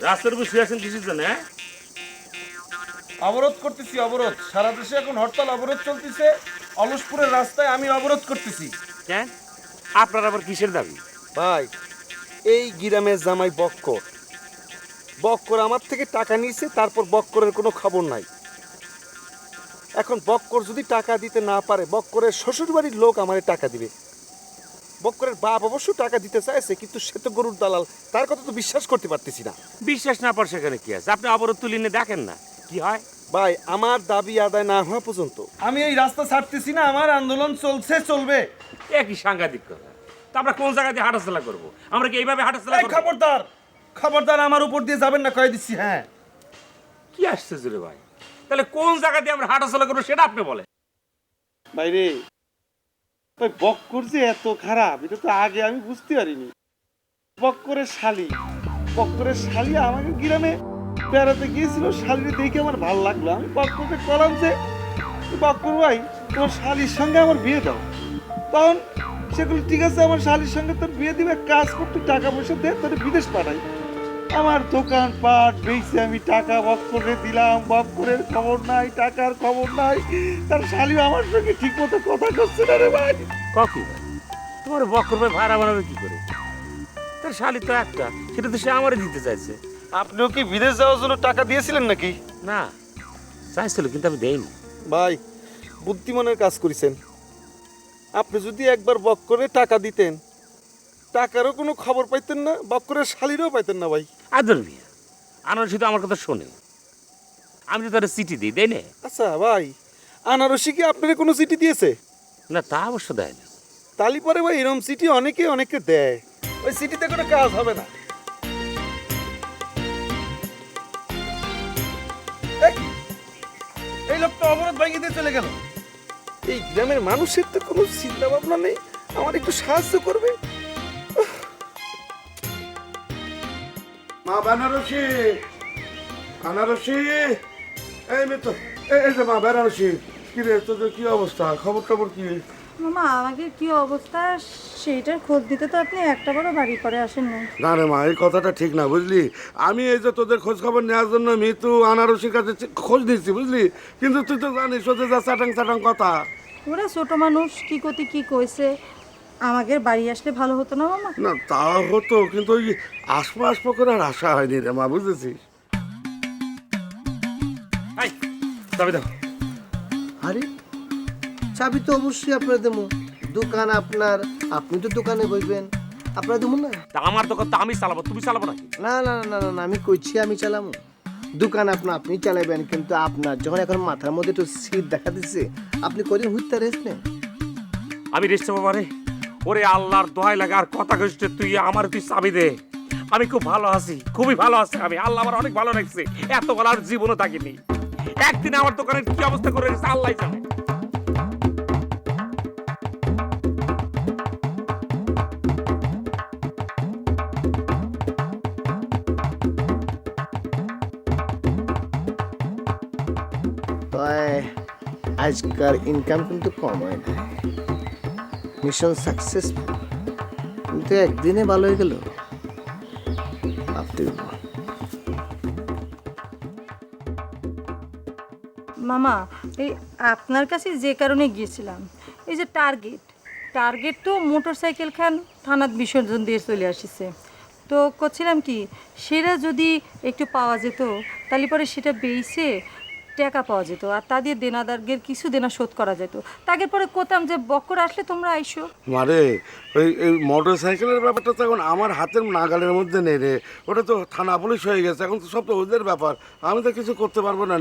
রাস্তার উপর শুয়ে আছেন কিছু জন্য? অবরোধ করতেছি, অবরোধ। সারা দেশে এখন হরতাল অবরোধ চলতেছে, অলসপুরের রাস্তায় আমি অবরোধ করতেছি। কেন? আপনার আবার কিসের দাবি? ভাই এই গ্রামের জামাই বক্কর, বক্কর আমার থেকে টাকা নিয়েছে, তারপর বক্করের কোনো খবর নাই। এখন বক্কর যদি টাকা দিতে না পারে, বক্করের শ্বশুরবাড়ির লোক আমারে টাকা দিবে। বক্করের বাপ অবশ্য টাকা দিতে চাইছে, কিন্তু সে তো গরুর দালাল, তার কথা তো বিশ্বাস করতে পারতেছি না। বিশ্বাস না পার সেখানে কি আছে? আপনি অবরোধ তুলিনে দেখেন না কি হয়। ভাই আমার দাবি আদায় না হওয়া পর্যন্ত আমি এই রাস্তা ছাড়তেছি না, আমার আন্দোলন চলছে, চলবে। একই সাংঘাতিক কথা। তা আমরা কোন জায়গা দিয়ে হাঁটাচলা করবো? আমরা কি এইভাবে হাঁটাচলা করবো? খবরদার, খবরদার আমার উপর দিয়ে যাবেন না, কয়ে দিচ্ছি। হ্যাঁ কি আসছে জুড়ে ভাই, তাহলে কোন জায়গা দিয়ে আমরা হাঁটাচলা করবো সেটা আপনি বলেন। বাইরে ভাই বক্কর যে এত খারাপ, এটা তো আগে আমি বুঝতে পারিনি। বক্করের শালি আমাকে গ্রামে বেড়াতে গিয়েছিল, শালিরে দেখে আমার ভালো লাগলো। আমি বক্করকে বললাম যে বক্কর ভাই তোমার শালির সঙ্গে আমার বিয়ে দাও। তখন সেগুলো ঠিক আছে, আমার শালির সঙ্গে তোর বিয়ে দিবে, কাজ করতে টাকা পয়সা দে, তোর বিদেশ পাঠাই। আমার দোকান পাট বেচে আমি টাকা বক্করে দিলাম, বক্করের খবর নাই, টাকার খবর নাই। তার শালিও আমার সঙ্গে ঠিক মতো কথা করছে না রে ভাই। ককি ভাই, তোমার বক্কর ভাই ভাড়া বানাবে কি করে? তার শালি তো একটা, সেটা তো সে আমারই দিতে চাইছে। আপনিও কি বিদেশ যাওয়ার জন্য টাকা দিয়েছিলেন নাকি? না চাইছিল, কিন্তু আমি দেইনি। ভাই বুদ্ধিমানের কাজ করেছেন, আপনি যদি একবার বক্করে টাকা দিতেন, টাকারও কোনো খবর পাইতেন না, বক্করের শালিরও পাইতেন না ভাই। আদর মিয়া আনারসি তো আমার কথা শোনে, আমি তো তারা চিঠি দিই দেয় না। আচ্ছা ভাই, আনারসি কি আপনার কোনো চিঠি দিয়েছে? না তা অবশ্য দেয় না। তালি পরে ভাই এরকম চিঠি অনেকে দেয়, ওই চিঠিতে কোনো কাজ হবে না। এই লোকটা অবরোধ ভাঙিয়ে দিয়ে চলে গেল। এই গ্রামের মানুষের তো কোনো চিন্তা ভাবনা নেই, আমার একটু সাহায্য করবে। মা বেনারসি, আনারসি, এই মেয়ে, এই যে মা বেনারসি, কি রে তোদের কি অবস্থা, খবর টবর কি? মামা আমাকে কি অবস্থা সেইটার খোঁজ দিতে তো আপনি একটা বড় বাড়ি করে আসেন না। না রে মা, এই কথাটা ঠিক না বুঝলি। আমি এই যে তোদের খোঁজ খবর নেওয়ার জন্য মিতু আনারসির কাছে খোঁজ দিচ্ছি বুঝলি, কিন্তু তুই তো জানিস ওদের যা চাটাং চাটাং কথা। ওরা ছোট মানুষ, কি করতে কি কইছে, আমাদের বাড়ি আসলে ভালো হতো না মামা? না তা হতো, কিন্তু ওই আসবো আসবো করে আর আশা হয়নি রে মা, বুঝেছিস। তবে দেখো আরে চাবি তো অবশ্যই আপনার দেবো, দোকান আপনার, আপনি তো দোকানে বসবেন, আপনার দেবো না? তা আমার দোকান তো আমি চালাবো, তুমি চালাবো নাকি? না না না না না, আমি কইছি আমি চালাবো দোকান, আপনি চালাবেন, কিন্তু আপনার যখন এখন মাথার মধ্যে একটু শীত দেখা দিচ্ছে, আপনি কদিন হুইতে রেস্ট নেন। আমি রেস্ট বাবা রে, ওরে আল্লাহর দোহাই লাগে আর কথা কইছে তুই আমার, তুই চাবি দে। আমি খুব ভালো আছি, খুবই ভালো আছি আমি, আল্লাহ আমার অনেক ভালো রাখছে, এত ভালো আর জীবনও থাকিনি। একদিন আমার দোকানের কি অবস্থা করে রেখেছে আল্লাহ জানে। আজকাল ইনকাম কিন্তু কম হয় না, মিশন সাকসেসফুল, কিন্তু একদিনে ভালো হয়ে গেল। মামা এই আপনার কাছে যে কারণে গিয়েছিলাম, এই যে টার্গেট তো মোটরসাইকেল খান থানাত বিসর্জন দিয়ে চলে আসিছে, তো করছিলাম কি সেটা যদি একটু পাওয়া যেত তাহলে পরে সেটা বেইছে টাকা পাওয়া যেত, আর তা দিয়ে দেনাদারদের কিছু দেনা শোধ করা যেত। তাকে পরে কোথাম যে বক্কর আসলে তোমরা আইসো। মারে ওই মোটর সাইকেলের ব্যাপারটা তো এখন আমার হাতের নাগালের মধ্যে নেই রে, ওটা তো থানা পুলিশ হয়ে গেছে, এখন তো সব তো ওদের ব্যাপার, আমি তো কিছু করতে পারবো না।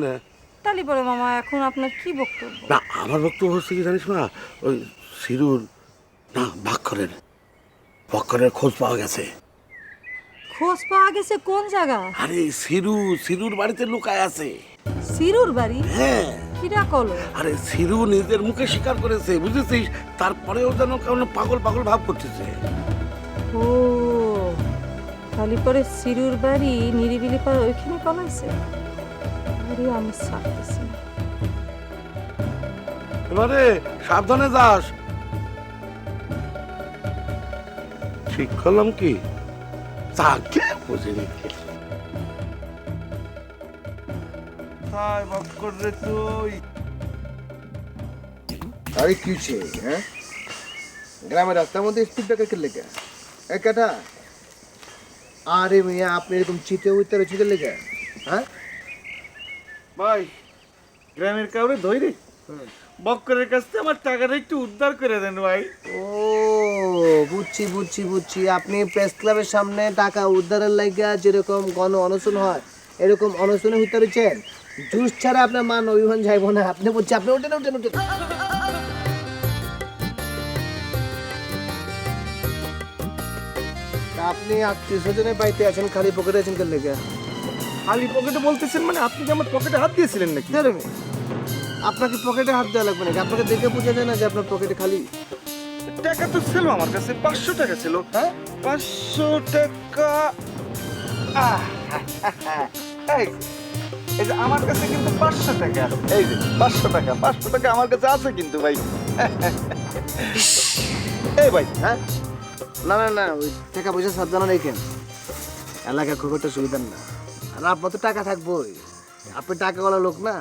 তাহলে পরে মামা এখন আপনার কি বক্তব্য? না আমার বক্তব্য হচ্ছে কি জানিস না, ওই সিরুর না বক্করের খোঁজ পাওয়া গেছে। খোঁজ পাওয়া গেছে কোন জায়গা? আরে সিরুর বাড়িতে লুকায় আছে। সিরুর বাড়ি? হ্যাঁ। কিরা কলো? আরে সিরু নিজের মুখে স্বীকার করেছে, বুঝেছিস, তারপরেও যেন কেমন পাগল পাগল ভাব করতেছে। ও তাহলে পরে সিরুর বাড়ি নিরিবিলি পার ওইখানে কলাইছে। আরে আমি ছাড়তেছি। এবারে সাবধানে যাস। ঠিক করলাম কি? তাকে বুঝিনি। আরে কি হ্যাঁ, গ্রামের রাস্তার মধ্যে স্পিড ব্রেকার কে লেগে একটা? আরে মিয়া আপনি এরকম চিতে উঠতে রয়েছে কে লেগে? হ্যাঁ ভাই, গ্রামের কাউরে ধরে বক্করের কাছ থেকে আমার টাকাটা একটু উদ্ধার করে দেন ভাই। ও বুঝছি, আপনি প্রেস ক্লাবের সামনে টাকা উদ্ধারের লাগিয়া যেরকম গণ অনশন হয় এরকম অনশনে হইতে রয়েছেন। জুস ছাড়া আপনার মান অভিমান যাইব না। আপনি বলছি আপনি উঠেন। আপনি আত্মীয় স্বজনের বাড়িতে আছেন, খালি পকেটে আছেন কেন লেগে? খালি পকেটে বলতেছেন মানে আপনি কি আমার পকেটে হাত দিয়েছিলেন নাকি? আপনাকে পকেটে হাত দেওয়া লাগবে নাকি? আপনাকে দেখে বোঝা যায় না যে আপনার পকেটে খালি? টাকা তো ছিল আমার কাছে, 500 টাকা ছিল। হ্যাঁ 500 টাকা। এই যে আমার কাছে কিন্তু 500 টাকা, এই যে 500 টাকা আমার কাছে আছে কিন্তু ভাই। এই ভাই, হ্যাঁ না ওই টাকা পয়সা সাবধানে রেখেন, এলাকায় খুব একটা সুবিধার না। আর আপনার তো টাকা থাকবোই, আপনি টাকাওয়ালা লোক না।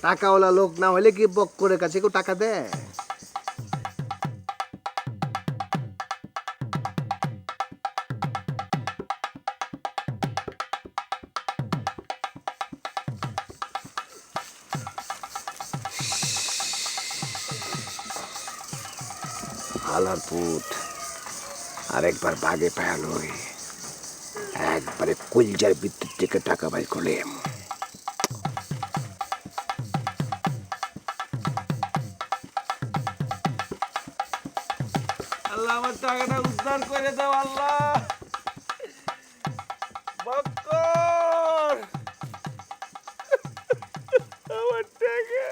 টাকাওয়ালা লোক না হলে কি বক্করের কাছে কেউ টাকা দেয়? হালার পুত আরেকবার বাগে পায়ালো একবারে কলজার বিদ্যুৎ থেকে টাকা বাই করলে আল্লাহ আমার টাকাটা উদ্ধার করে দাও আল্লাহ। বক্কর আমার টাকা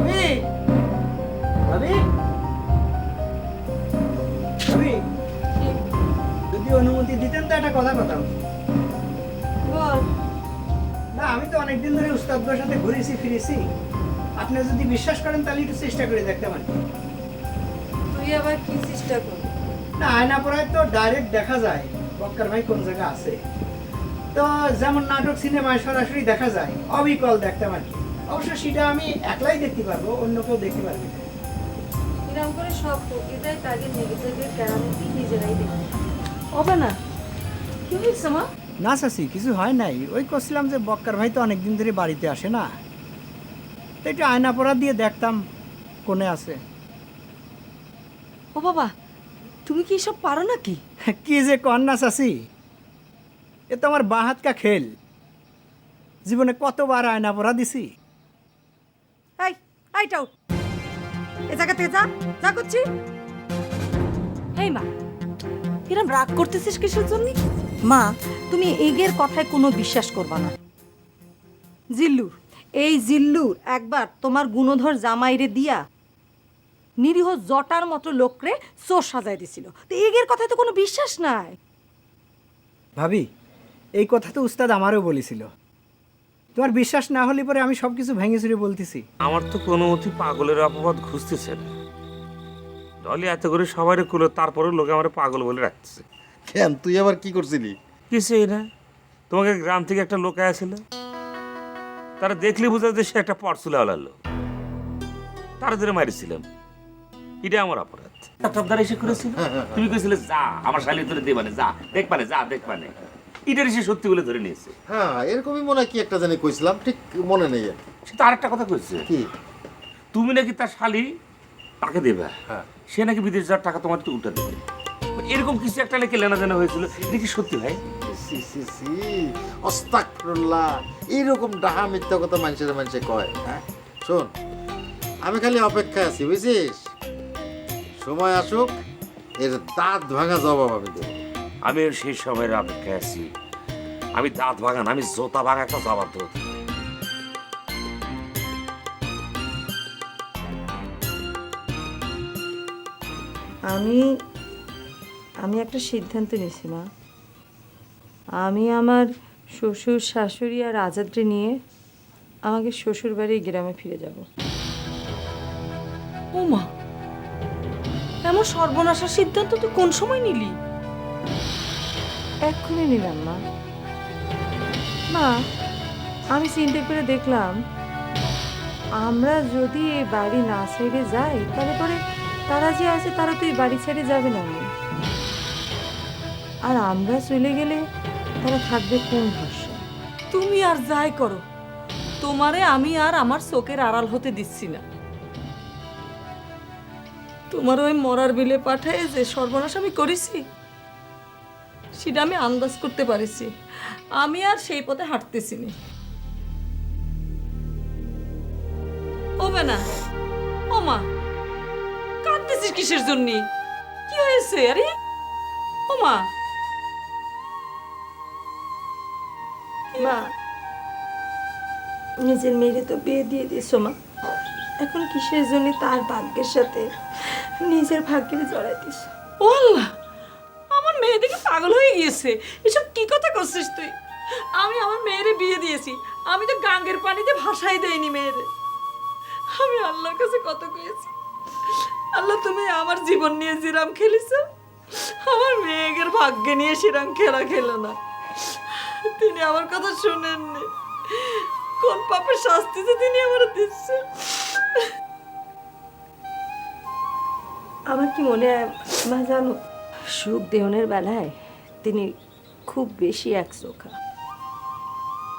ভাবি ভাবি ভাবি যদি অনুমতি দিতেন তো একটা কথা বলতাম। বল। না আমি তো অনেকদিন ধরে উস্তাদদের সাথে ঘুরেছি ফিরেছি, আপনি যদি বিশ্বাস করেন তাহলে একটু চেষ্টা করে দেখতে পারেন। তুই আবার কি চেষ্টা করবি? না আয়না পড়ায় তো ডাইরেক্ট দেখা যায় বক্কর ভাই কোন জায়গায় আছে। তো যেমন নাটক সিনেমায় সরাসরি দেখা যায়, অবিকল দেখতে পারি। অবশ্য সেটা আমি একলাই দেখতে পারবো, অন্য কেউ দেখতে পারবে না। এরকম করে সব প্রকৃতায় তাকে নেগেটিভের ক্যারামেটি নিজেরাই দেখি হবে না। কি হয়েছে মা? না চাচি কিছু হয় নাই, ওই করছিলাম যে বক্কর ভাই তো অনেকদিন ধরে বাড়িতে আসে না, তো একটু আয়না পড়া দিয়ে দেখতাম কোনে আছে। ও বাবা, তুমি কি সব পারো নাকি? কি যে কর না চাচি, এ তো আমার বাঁ হাত কা খেল। জীবনে কতবার আয়না পড়া দিছি। এই আইটাও এ জায়গা থেকে যা যা করছি। এই মা, এরম রাগ করতেছিস কিসের জন্য? মা, তুমি এগের কথায় কোনো বিশ্বাস করবা না। জিল্লুর এই জিল্লুর একবার তোমার গুণধর জামাইরে দিয়া নিরীহ জটার মতো লোকরে চোর সাজাই দিছিল, তো এগের কথায় তো কোনো বিশ্বাস নাই। ভাবি এই কথা তো উস্তাদ আমারও বলেছিল, তোমার বিশ্বাস না হলে পরে আমি সব কিছু ভেঙে চুরে বলতেছি। আমার তো কোনো মতে পাগলের অপবাদ ঘুষতেছে না। ডলি এত করে সবাই কুলো, তারপরে লোকে আমার পাগল বলে রাখতেছে। কেন তুই আবার কি করছিলি? কিছুই না, তোমাকে গ্রাম থেকে একটা লোক আসছিল, তারা দেখলে বোঝা যে সে একটা পরচুলা হলালো, তারা ধরে মারিছিলাম। এটা আমার অপরাধ। সপ্তাহ এসে করেছিল, তুমি কইছিলে যা আমার শালি ধরে দেবানে, যা দেখবানে, যা দেখবানে। এটার সে সত্যি বলে ধরে নিয়েছে। হ্যাঁ এরকমই মনে হয় কি একটা জানি কইছিলাম, ঠিক মনে নেই। সে তো আরেকটা কথা কইছে, কি তুমি নাকি তার শালি তাকে দেবে, হ্যাঁ সে নাকি বিদেশ যাওয়ার টাকা তোমার তো উল্টা দেবে, এরকম কিছু একটা নাকি লেনাদেনা হয়েছিল। এটা কি সত্যি ভাই? আস্তাগফিরুল্লাহ, এইরকম ডাহা মিথ্যা কথা মানুষের মানুষে কয়। হ্যাঁ শোন, আমি খালি অপেক্ষা আছি বুঝছিস, সময় আসুক এর দাঁত ভাঙা জবাব আমি দেবো। আমি সেই সময়ের অপেক্ষায় আছি। আমি দাঁত ভাঙান, আমি জোতা ভাঙা একটা জবাব দেবো। আমি একটা সিদ্ধান্ত নিয়েছি মা। আমি আমার শ্বশুর শাশুড়ি আর আজাদকে নিয়ে আমাকে শ্বশুর বাড়ি গ্রামে ফিরে যাব। ও মা, এমন সর্বনাশার সিদ্ধান্ত তুই কোন সময় নিলি? এক্ষুনি নিলাম মা। মা, আমি চিন্তা করে দেখলাম আমরা যদি এই বাড়ি না ছেড়ে যাই তাহলে পরে তারা যে আছে তারা তো এই বাড়ি ছেড়ে যাবে না। আর আমরা চলে গেলে তারা থাকবে কোন ভরসা? তুমি আর যাই করো, তোমারে আমি আর আমার চোখের আড়াল হতে দিচ্ছি না। তোমার ওই মরার বিলে পাঠায় যে সর্বনাশ আমি করেছি সেটা আমি আন্দাজ করতে পারিছি। আমি আর সেই পথে হাঁটতেছি না। হবে না। ও মা, কাঁদতেছিস কিসের জন্য? কি হয়েছে? আরে ও মা, মা, নিজের মেয়েরে তো বিয়ে দিয়ে দিয়েছো মা, এখন কিসের জন্য তার ভাগ্যের সাথে নিজের ভাগ্যের জড়াই দিস? ও আল্লাহ, আমার মেয়ে দেখে পাগল হয়ে গিয়েছে। এসব কি কথা করছিস তুই? আমি আমার মেয়েরে বিয়ে দিয়েছি, আমি তো গাঙ্গের পানিতে ভাসাই দেইনি মেয়েরে। আমি আল্লাহর কাছে কত কইছি, আল্লাহ তুমি আমার জীবন নিয়ে জিরাম খেলিস, আমার মেয়ের ভাগ্যে নিয়ে সেরাম খেলা খেলো না। তিনি আমার কথা শুনেননি। কোন পাপের শাস্তি যে তিনি আমার দিচ্ছে। আমার কি মনে হয় মা জানো, সুখ দেহনের বেলায় তিনি খুব বেশি একচোখা।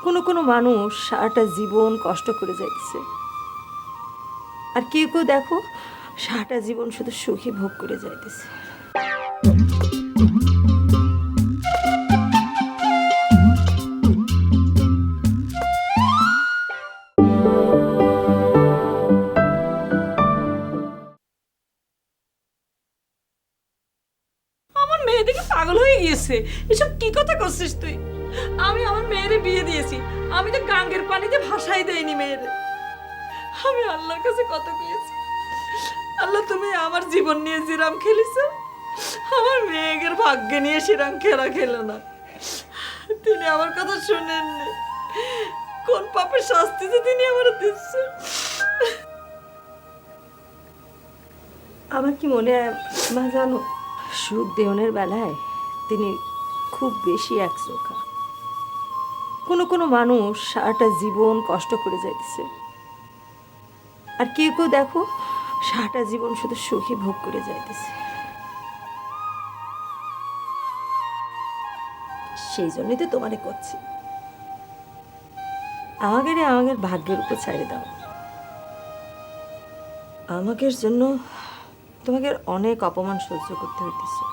কোনো কোনো মানুষ সারাটা জীবন কষ্ট করে যাইতেছে, আর কেউ কেউ দেখো সারাটা জীবন শুধু সুখী ভোগ করে যাইতেছে। আমার মেয়ে দেখে পাগল হয়ে গিয়েছে। এসব কি কথা করছিস তুই? আমি আমার মেয়েরে বিয়ে দিয়েছি, আমি তো গাঙ্গের পানিতে ভাসাই দেইনি মেয়েরে। আমি আল্লাহর কাছে কত গিয়েছি, আল্লাহ তুমি আমার জীবন নিয়ে জিরাম খেলিছো, আমার মেয়েদের ভাগ্যে নিয়ে সেরাম খেলা খেলো না। তিনি আমার কথা শুনেননি, কোন পাপের শাস্তি যে তিনি আমার দিচ্ছে। আমার কি মনে হয় মা জানো, সুখ দেওয়ানের বেলায় তিনি খুব বেশি একচোখা। কোনো কোনো মানুষ সারাটা জীবন কষ্ট করে যাইতেছে, আর কেউ কেউ দেখো সারাটা জীবন শুধু সুখী ভোগ করে যাইতেছে। সেই জন্যই তো তোমারে করছি, আমাদের ভাগ্যের উপর ছাড়ে দাও। আমাদের জন্য তোমাকে অনেক অপমান সহ্য করতে হইতেছে।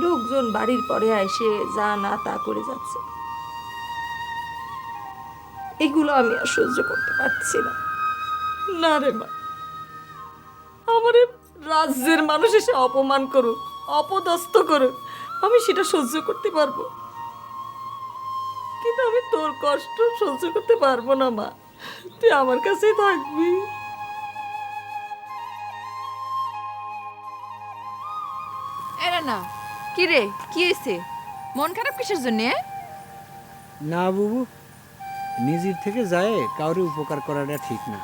লোকজন বাড়ির পরে এসে যা না তা করে যাচ্ছে, এগুলো আমি আর সহ্য করতে পারছি না। না রে মা, আমার রাজ্যের মানুষ এসে অপমান করুক, অপদস্থ করুক, আমি সেটা সহ্য করতে পারবো, কিন্তু আমি তোর কষ্ট সহ্য করতে পারবো না মা। তুই আমার কাছেই থাকবি। এরা না কি রে, কি হয়েছে? মন খারাপ কিসের জন্য? না বাবু, নিজের থেকে যায় কাউরে উপকার করাটা ঠিক না।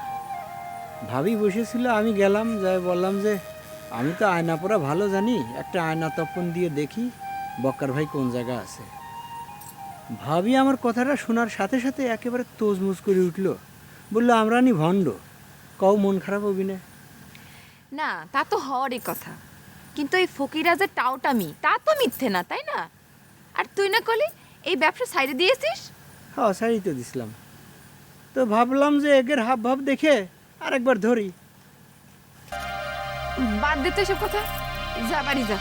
ভাবি বসেছিল, আমি গেলাম, যাই বললাম যে আমি তো আয়না পরা ভালো জানি, একটা আয়না তপন দিয়ে দেখি বক্কার ভাই কোন জায়গা আছে। ভাবি আমার কথাটা শোনার সাথে সাথে একেবারে তোজমুজ করে উঠলো, বললো আমরা নি ভণ্ড, কও মন খারাপ হবি না। না তা তো হওয়ারই কথা, কিন্তু এই ফকিরা যে টাউটামি তা তো মিথ্যে না, তাই না? আর তুই না কলি এই ব্যবসা সাইডে দিয়েছিস? হ্যাঁ সারি তো দিছিলাম, তো ভাবলাম যে এগের হাব ভাব দেখে আরেকবার ধরি। বাদ দে তো এসব কথা, যা বাড়ি যা।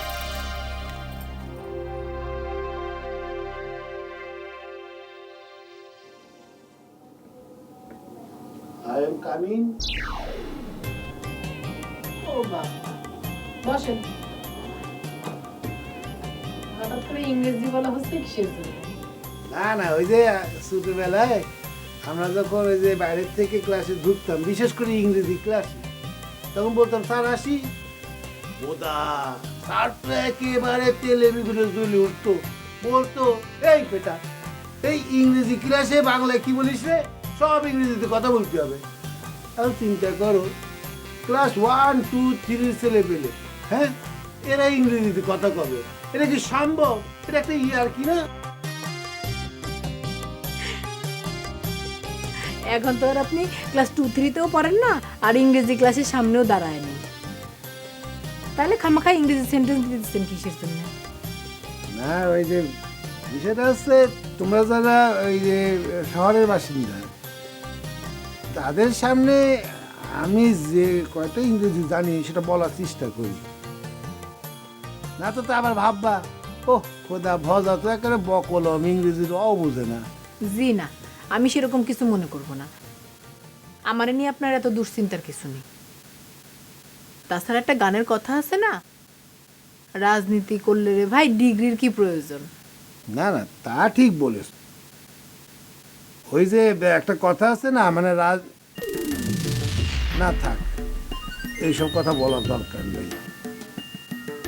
I am coming. বসেন। হঠাৎ করে ইংরেজি বলা বুঝতে কিসের জন্য? না না, ওই যে ছোটবেলায় আমরা যখন ওই যে বাইরের থেকে ক্লাসে ঢুকতাম, বিশেষ করে ইংরেজি ক্লাসে, তখন বলতাম স্যার আসি, বোদা স্যার তো একেবারে তেলে বিগুলো জ্বলে উঠতো, বলতো এই বেটা এই ইংরেজি ক্লাসে বাংলায় কি বলিস রে, সব ইংরেজিতে কথা বলতে হবে। আর চিন্তা করো, ক্লাস 1, 2, 3 ছেলে পেলে, হ্যাঁ এরা ইংরেজিতে কথা কবে? এটা কি সম্ভব? এটা একটা ইয়ার কি না? এখন তো আর আপনি ক্লাস 2-3-তেও পড়েন না, আর ইংরেজি ক্লাসের সামনেও দাঁড়ায়নি, তাহলে খামাখা ইংরেজি সেন্টেন্স দিতেছেন কিসের জন্য? না ওই যে বিষয়টা হচ্ছে, তোমরা যারা ওই যে শহরের বাসিন্দা, তাদের সামনে আমি যে কয়টা ইংরেজি জানি সেটা বলার চেষ্টা করি, না তো আবার ভাববা ও খোদা ভজা তো একেবারে বকলম, ইংরেজির বোঝে না। জি না, আমি সেরকম কিছু মনে করব না, আমার নিয়ে আপনার এত দুশ্চিন্তার কিছু নেই। তাছাড়া একটা গানের কথা আছে না, রাজনীতি করলে রে ভাই ডিগ্রির কি প্রয়োজন? না না, তা ঠিক বলেছ। ওই যে একটা কথা আছে না, মানে না থাক, এইসব কথা বলার দরকার নেই।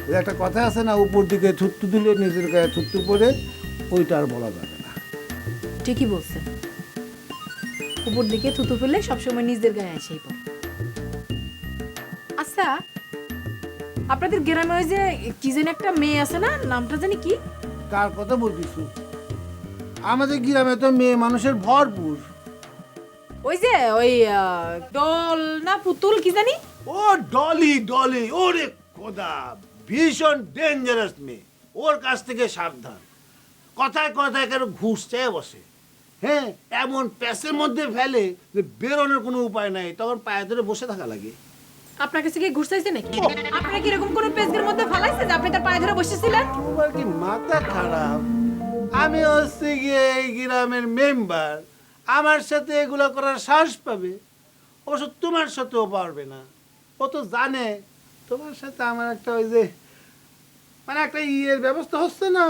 ওই একটা কথা আছে না, উপর দিকে থুতু দিলে নিজের গায়ে থুতু পড়ে, ওইটা আর বলা যাবে না। ঠিকই বলছেন, উপর দিকে থুতু ফেলে সবসময় নিজের গায়ে এসেই পড়ে। আচ্ছা, আপনাদের গ্রামে ওই যে কি যেন একটা মেয়ে আছে না, নামটা জানি কি? কার কথা বলছিস? আমাদের গ্রামে তো মেয়ে মানুষের ভরপুর। ওই যে ওই ডল না পুতুল কি জানি? ও ডলি, ডলি, ওরে খোদা, ভীষণ ডেঞ্জারাস মেয়ে, ওর কাছ থেকে সাবধান। কথায় কথায় কেন ঘুষ চেয়ে বসে। হ্যাঁ এমন প্যাসের মধ্যে ফেলে যে বেরোনোর কোনো উপায় নাই, তখন পায়ে ধরে বসে থাকা লাগে। আপনার কাছে কি ঘুরছাইছে নাকি? আপনারা কি এরকম কোনো পেজের মধ্যে ফালাইছে যে আপনি তার পায়ে ধরে বসেছিলেন? তোমার কি মাথা খারাপ? আমি হচ্ছে গিয়ে এই গ্রামের মেম্বার, আমার সাথে এগুলো করার সাহস পাবে? অবশ্য তোমার সাথেও পারবে না। ও তো জানে তোমার সাথে আমার একটা ওই যে মানে একটা ইয়ের ব্যবস্থা হচ্ছে না।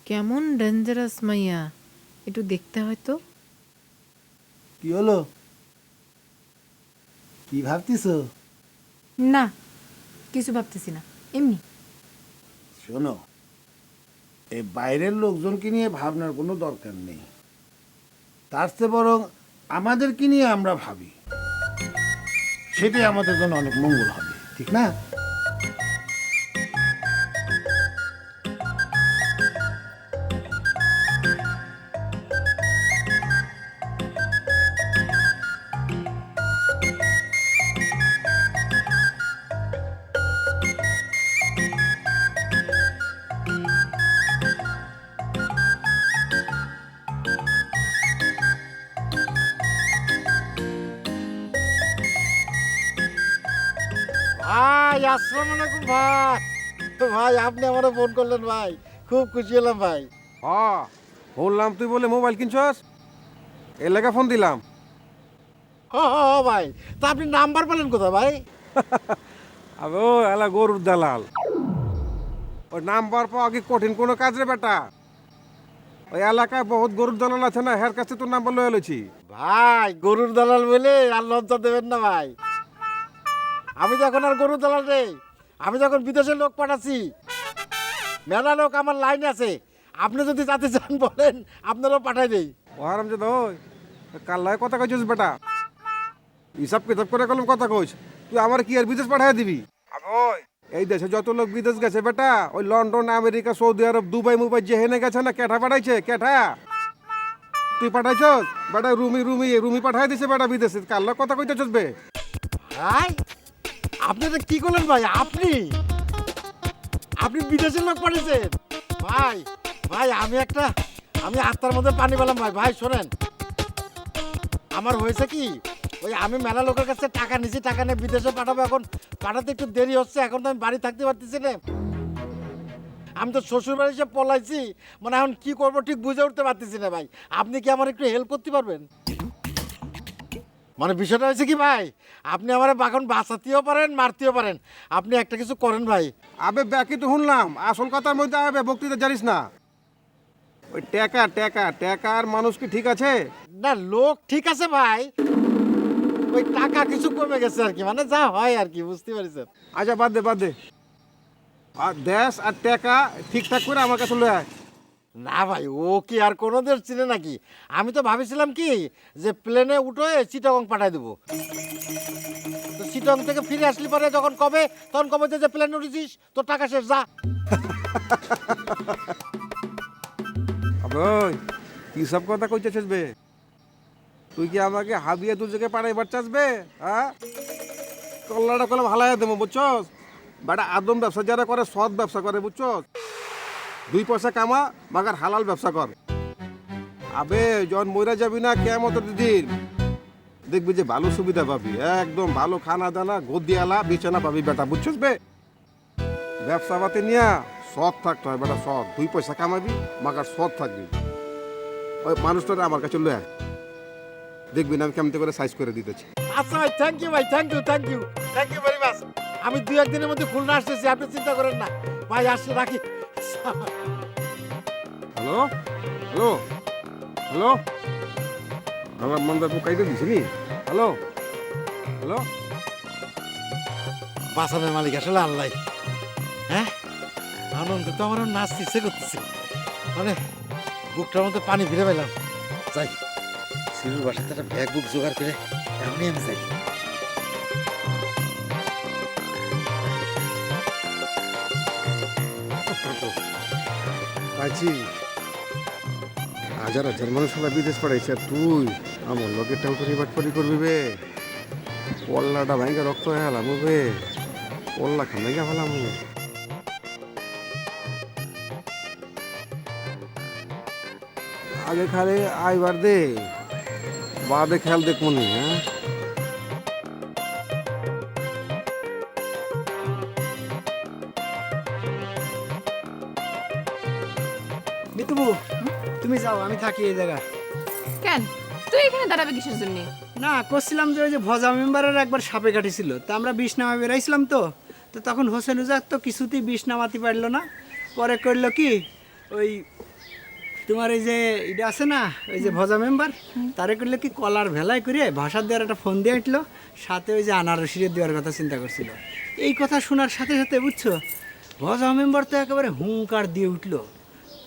কেমন ডেঞ্জারাস মাইয়া, একটু দেখতে হয়তো। কি হলো, কি ভাবতিছো? না কিছু ভাবতেছি না, এমনি। শোনো, এই বাইরের লোকজনকে নিয়ে ভাবনার কোনো দরকার নেই, তার চেয়ে বরং আমাদেরকে নিয়ে আমরা ভাবি, সেটাই আমাদের জন্য অনেক মঙ্গল হবে, ঠিক না? ভাই আসসালামু আলাইকুম ভাই। ভাই আপনি আমারে ফোন করলেন ভাই, খুব খুশি হলাম ভাই। হ্যাঁ বললাম তুই বলে মোবাইল কিনছস, এর লেগে ফোন দিলাম। ভাই তা আপনি নাম্বার পেলেন কোথায় ভাই? আবে ও এলা গরুর দালাল, ওই নাম্বার পাওয়া কি কঠিন কোনো কাজ রে বেটা? ওই এলাকায় বহুত গরুর দালাল আছে না, হের কাছে তোর নাম্বার লয়ে লইছি। ভাই গরুর দালাল বলে আর লজ্জা দেবেন না ভাই। আমি যখন আর গরুর দালাল রে, আমি যখন বিদেশের লোক পাঠাচ্ছি, মেলা লোক আমার লাইন আছে, আপনি যদি যাতে চান বলেন আপনারাও পাঠাই দেই। ও হারাম যে দই কাল্লায় কথা কইছিস বেটা, হিসাব কিতাব করে কলম কথা কইস। তুই আমার কি আর বিদেশ পাঠাই দিবি? ওই এই দেশে যত লোক বিদেশ গেছে বেটা, ওই লন্ডন, আমেরিকা, সৌদি আরব, দুবাই মুবাই যেহেনে গেছে না, কেঠা পাঠাইছে কেঠা। তুই পাঠাইছস বেটা? রুমি পাঠাই দিছে বেটা বিদেশে, কাল্লা কথা কইতেছস বে? ভাই আপনি তো কি করলেন ভাই? আপনি বিদেশের লোক পাঠিয়েছেন ভাই? ভাই আমি আত্মার মধ্যে পানি পেলাম ভাই। ভাই শোনেন, আমার হয়েছে কি, ওই আমি মেলা লোকের কাছে টাকা নিয়েছি, টাকা নিয়ে বিদেশে পাঠাবো, এখন পাঠাতে একটু দেরি হচ্ছে, এখন তো আমি বাড়ি থাকতে পারতেছি না। আমি তো শ্বশুর বাড়ি এসে পলাইছি, মানে এখন কি করবো ঠিক বুঝে উঠতে পারতেছি না ভাই। আপনি কি আমার একটু হেল্প করতে পারবেন? মানে বিষয়টা হয়েছে কি ভাই, আপনি আমার এখন বাঁচাতেও পারেন, মারতেও পারেন, আপনি একটা কিছু করেন ভাই। আবে ব্যাকি তো শুনলাম, আসল কথার মধ্যে আবে বক্তৃতা জানিস না। ওই টাকার মানুষ কি ঠিক আছে? না লোক ঠিক আছে ভাই, ওই টাকা কিছু কমে গেছে আর কি, মানে যা হয় আর কি, বুঝতে পারছেন? আচ্ছা বাদ দে। আর দেশ আর টাকা ঠিকঠাক করে আমার কাছে লয়ে আয়। না ভাই, ও কি আর কোনো দেশ চিনে নাকি? আমি তো ভাবিছিলাম কি যে প্লেনে উঠে চিটাগং পাঠাই দেবো, তো চিটাগং থেকে ফিরে আসলি পরে যখন কবে, তখন কবে যে প্লেনে উঠেছিস, তোর টাকা শেষ, যা। আবে কি সব কথা কইতেছিস বে? তুই কি আমাকে হাবিয়ে দু জায়গায় পাঠাইবার চাসবে? হ্যাঁ, কল্লাটা কলম হালাইয়া দেবো বুঝছস? বেটা আদম ব্যবসা যারা করে সৎ ব্যবসা করে বুঝছস? 2 পয়সা কামা মাগার হালাল ব্যবসা কর। আবে যখন মইরা যাবি না কিয়ামতের দিন, দেখবি যে ভালো সুবিধা পাবি, একদম ভালো খানা দানা গদিয়ালা বিছানা পাবি বেটা, বুঝছস বে? ব্যবসা পাতি নিয়া সৎ থাকতে হয় বেটা, সৎ। 2 পয়সা কামাবি মাগার সৎ থাকবি। ওই মানুষটারে আমার কাছে লয়ে আয়, দেখবি না আমি কেমন করে সাইজ করে দিতেছি। আচ্ছা ভাই, থ্যাংক ইউ ভাই, থ্যাংক ইউ ভেরি মাচ। আমি 2-1 দিনের মধ্যে খুলনা আসতেছি, আপনি চিন্তা করেন না ভাই, আসছি, রাখি। হ্যালো আমার মন বাবু কাইতে দিছি নি? হ্যালো বাসানের মালিক আসলে আল্লাহ। হ্যাঁ, আনন্দ তো আমার নাচতে ইচ্ছে করতেছে, মানে বুকটার মধ্যে পানি ফিরে পেলাম। যাই সিরুর বাসাতে একটা ব্যাগ বুক জোগাড় করে এমনি আমি যাই। পাইছি, হাজার মানুষ সবাই বিদেশ পড়াইছে, আর তুই আমার লোকের টাউটারি বাটপারি করবি বে? কল্লাটা ভাঙ্গা রক্ত হয়ে গেলাম বে, কল্লা খান ভাঙ্গা ফেলাম। আগে খালি আইবার দে, বাদে খেয়াল দেখ মনে, হ্যাঁ? বিতুবু তুমি যাও, আমি থাকি এই জায়গা। কেন তুই এখানে দাঁড়াবে কিসের জন্য? না, করছিলাম যে ওই যে ভজা মেম্বারের একবার সাপে কাটিছিল, তা আমরা বিষ নামা বেরাইছিলাম তো তখন হোসেন উজাক তো কিছুতেই বিষ নামাতে পারলো না। পরে করলো কি, ওই তোমার এই যে এটা আছে না, ওই যে ভজা মেম্বার, তারে করলো কি কলার ভেলায় করে ভাষা দেওয়ার একটা ফোন দিয়ে উঠলো, সাথে ওই যে আনারসিরে দেওয়ার কথা চিন্তা করছিল। এই কথা শোনার সাথে সাথে বুঝছো, ভজা মেম্বার তো একেবারে হুঙ্কার দিয়ে উঠলো।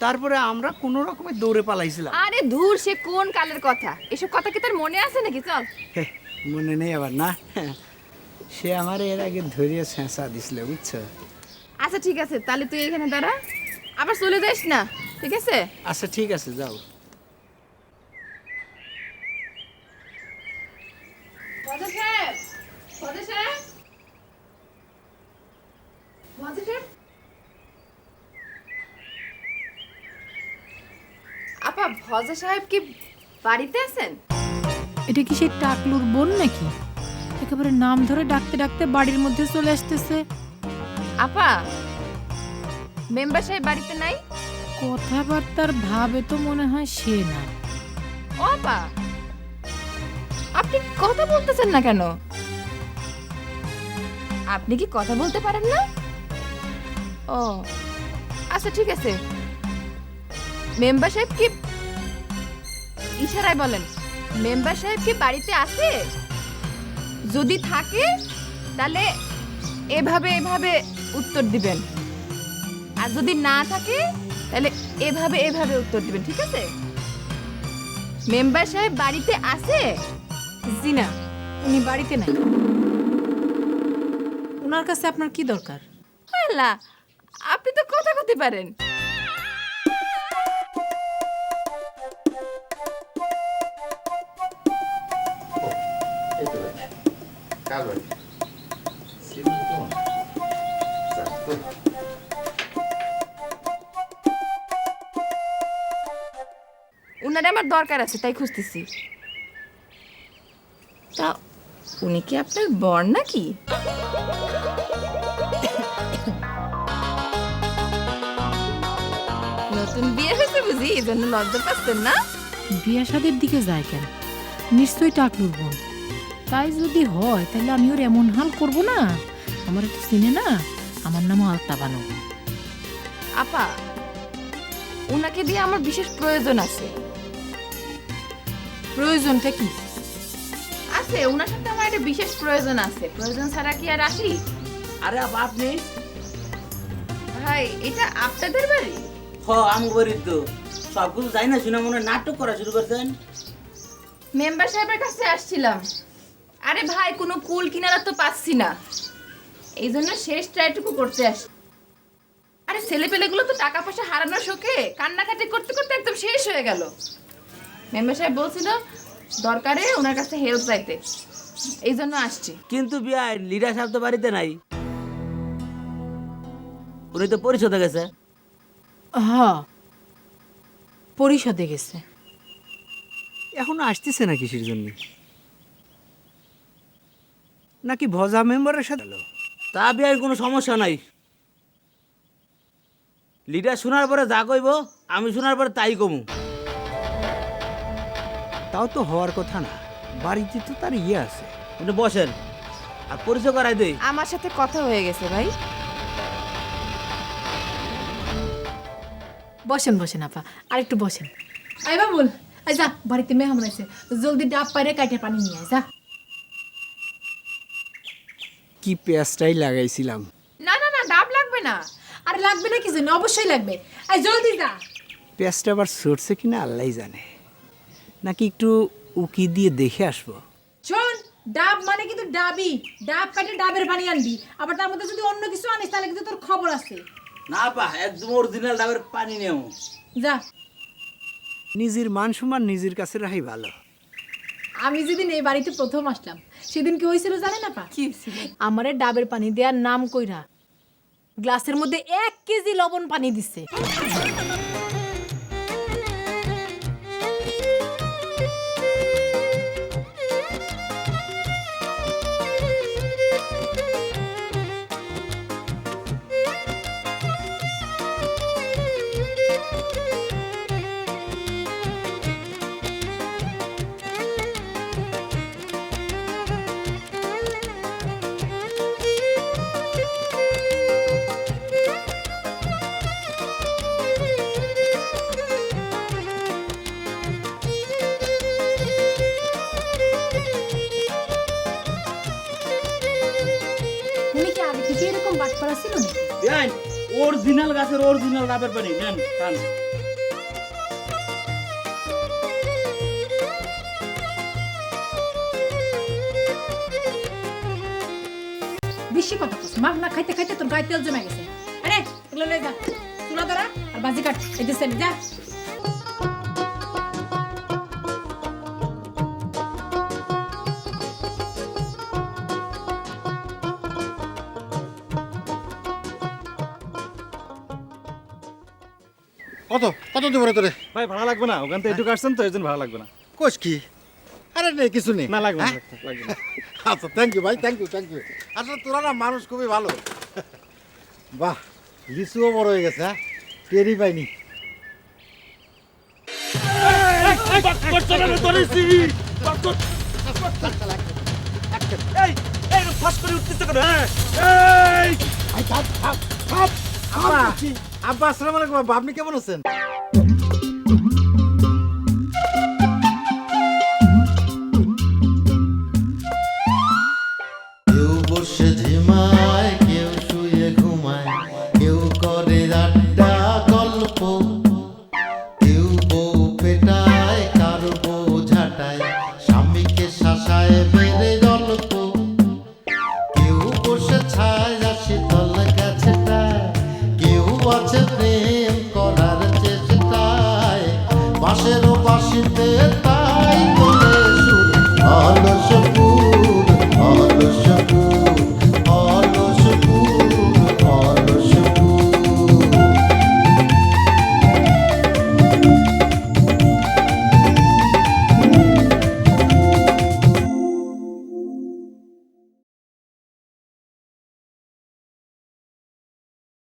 তারপরে আমরা কোনো রকমের দৌড়ে পালাইছিলাম। আরে ধুর, সে কোন কালের কথা, এসব কথা কি তোর মনে আছে নাকি? চল। মনে নেই আবার না, সে আমার এর আগে ধরিয়ে ছেঁচা দিছিল, বুঝছো? আচ্ছা ঠিক আছে, তাহলে তুই এখানে দাঁড়া, আবার চলে যাস না, ঠিক আছে? আচ্ছা ঠিক আছে, যাও। ভজা সাহেব, ভজা সাহেব, ভজা সাহেব। আপা, ভজা সাহেব কি বাড়িতে আছেন? এটা কি সেই টাকলুর বোন নাকি? একেবারে নাম ধরে ডাকতে ডাকতে বাড়ির মধ্যে চলে আসতেছে। আপা, মেম্বার সাহেব বাড়িতে নাই? কথাবার্তার ভাবে তো মনে হয় সে না। ও আপা, আপনি কথা বলতেছেন না কেন? আপনি কি কথা বলতে পারেন না? ও আচ্ছা ঠিক আছে। মেম্বার সাহেব কি, ইশারায় বলেন, মেম্বার সাহেব কি বাড়িতে আছে? যদি থাকে তাহলে এভাবে এভাবে উত্তর দিবেন, আর যদি না থাকে তাহলে এভাবে এভাবে উত্তর দিবেন, ঠিক আছে? মেম্বার সাহেব বাড়িতে আছে? জি না, উনি বাড়িতে নাই। ওনার কাছে আপনার কি দরকার? আল্লাহ, আপনি তো কথা বলতে পারেন। উনারে আমার দরকার আছে, তাই খুঁজতেছি। তা উনি কি আপনার বর নাকি? নতুন বিয়ে হয়েছে বুঝি, এই জন্য লজ্জা পাচ্ছেন না? বিয়া শাদির দিকে যায় কেন? নিশ্চয়ই টাকলুর বোন। তাই যদি হয় তাহলে আমি ওর এমন হাল করব না। আমার একটু চিনে না, আমার নাম আলতা বানু। আপা, উনাকে দিয়ে আমার বিশেষ প্রয়োজন আছে। প্রয়োজনটা কি? আছে, উনার সাথে আমার একটা বিশেষ প্রয়োজন আছে। প্রয়োজন ছাড়া কি আর আসি? আরে আপা, আপনি? ভাই, এটা আপনাদের বাড়ি? হ, আমি বাড়ি তো। সব কিছু যাই না শুনে মনে হয় নাটক করা শুরু করছেন। মেম্বার সাহেবের কাছে আসছিলাম। আরে ভাই, কোনো কুল কিনারা তো পাচ্ছি না, এই জন্য শেষ ট্রাইটুকু করতে আসি। আরে ছেলেপেলেগুলো তো টাকা পয়সা হারানোর শোকে কান্নাকাটি করতে করতে একদম শেষ হয়ে গেল। মেম্বার সাহেব বলছিল দরকারে ওনার কাছে হেল্প চাইতে, এই জন্য আসছি। কিন্তু বিয়া লিডার সাহেব তো বাড়িতে নাই, উনি তো পরিষদে গেছে। হ্যাঁ, পরিষদে গেছে। এখনো আসতেছে না কিসের জন্য? নাকি ভজা মেম্বারের সাথে? তা বিয়ার কোনো সমস্যা নাই। লিডার শোনার পরে যা কইব আমি শোনার পরে তাই কমু। তাও তো হওয়ার কথা না, বাড়িতে তো তার ইয়ে আছে। আপনি বসেন আর পরিচয় করাই দেই। আমার সাথে কথা হয়ে গেছে ভাই। বসেন বসেন আপা, আর একটু বসেন। আই বাবুল, আই যা, বাড়িতে মেহমান আছে, জলদি ডাব পাইরে কাইটে পানি নিয়ে আয়, যা। কি পেঁয়াজটাই লাগাইছিলাম। না না না, ডাব লাগবে না। আরে লাগবে না কি জন্য? অবশ্যই লাগবে। আই জলদি যা। পেঁয়াজটা আবার সরছে কিনা আল্লাহ জানে, নাকি একটু উকি দিয়ে দেখে আসবো। শোন, ডাব মানে কিন্তু ডাবই। ডাব কাটে ডাবের পানি আনবি, আবার তার মধ্যে যদি অন্য কিছু আনিস তাহলে কিন্তু তোর খবর আছে। না পা, একদম অরিজিনাল ডাবের পানি নেও। যা। নিজের মান সম্মান নিজের কাছে রাখাই ভালো। আমি যেদিন এই বাড়িতে প্রথম আসলাম সেদিন কি হয়েছিল জানেন আপা? কি ছিল? আমারে ডাবের পানি দেওয়ার নাম কইরা গ্লাসের মধ্যে 1 কেজি লবণ পানি দিছে। কি এরকম বাটপাড়া ছিল নাকি? বেআইন অরিজিনাল গাছের অরিজিনাল ডাবের পানি নেন খান। বেশি কথা কস, মাগ না খাইতে খাইতে তোর গায়ে তেল জমে গেছে। আরে এগুলো লয়ে যা, চুলা ধরা আর বাজি কাট, এই যে যা। কত কত দেবো রে তোরে? ভাই ভাড়া লাগবে না, ওখান থেকে একটু কাটছেন তো এই জন্য ভাড়া লাগবে না। কোষ কি? আরে নেই, কিছু নেই। না লাগবে না, হ্যাঁ? লাগবে না। আচ্ছা, থ্যাংক ইউ ভাই, থ্যাংক ইউ, থ্যাংক ইউ। আসলে তোরা না মানুষ খুবই ভালো। বাহ, লিচুও বড় হয়ে গেছে, হ্যাঁ, টেরই পাইনি। আব্বা, আসসালামু আলাইকুম। আব্বা, আপনি কেমন আছেন? কেউ বসে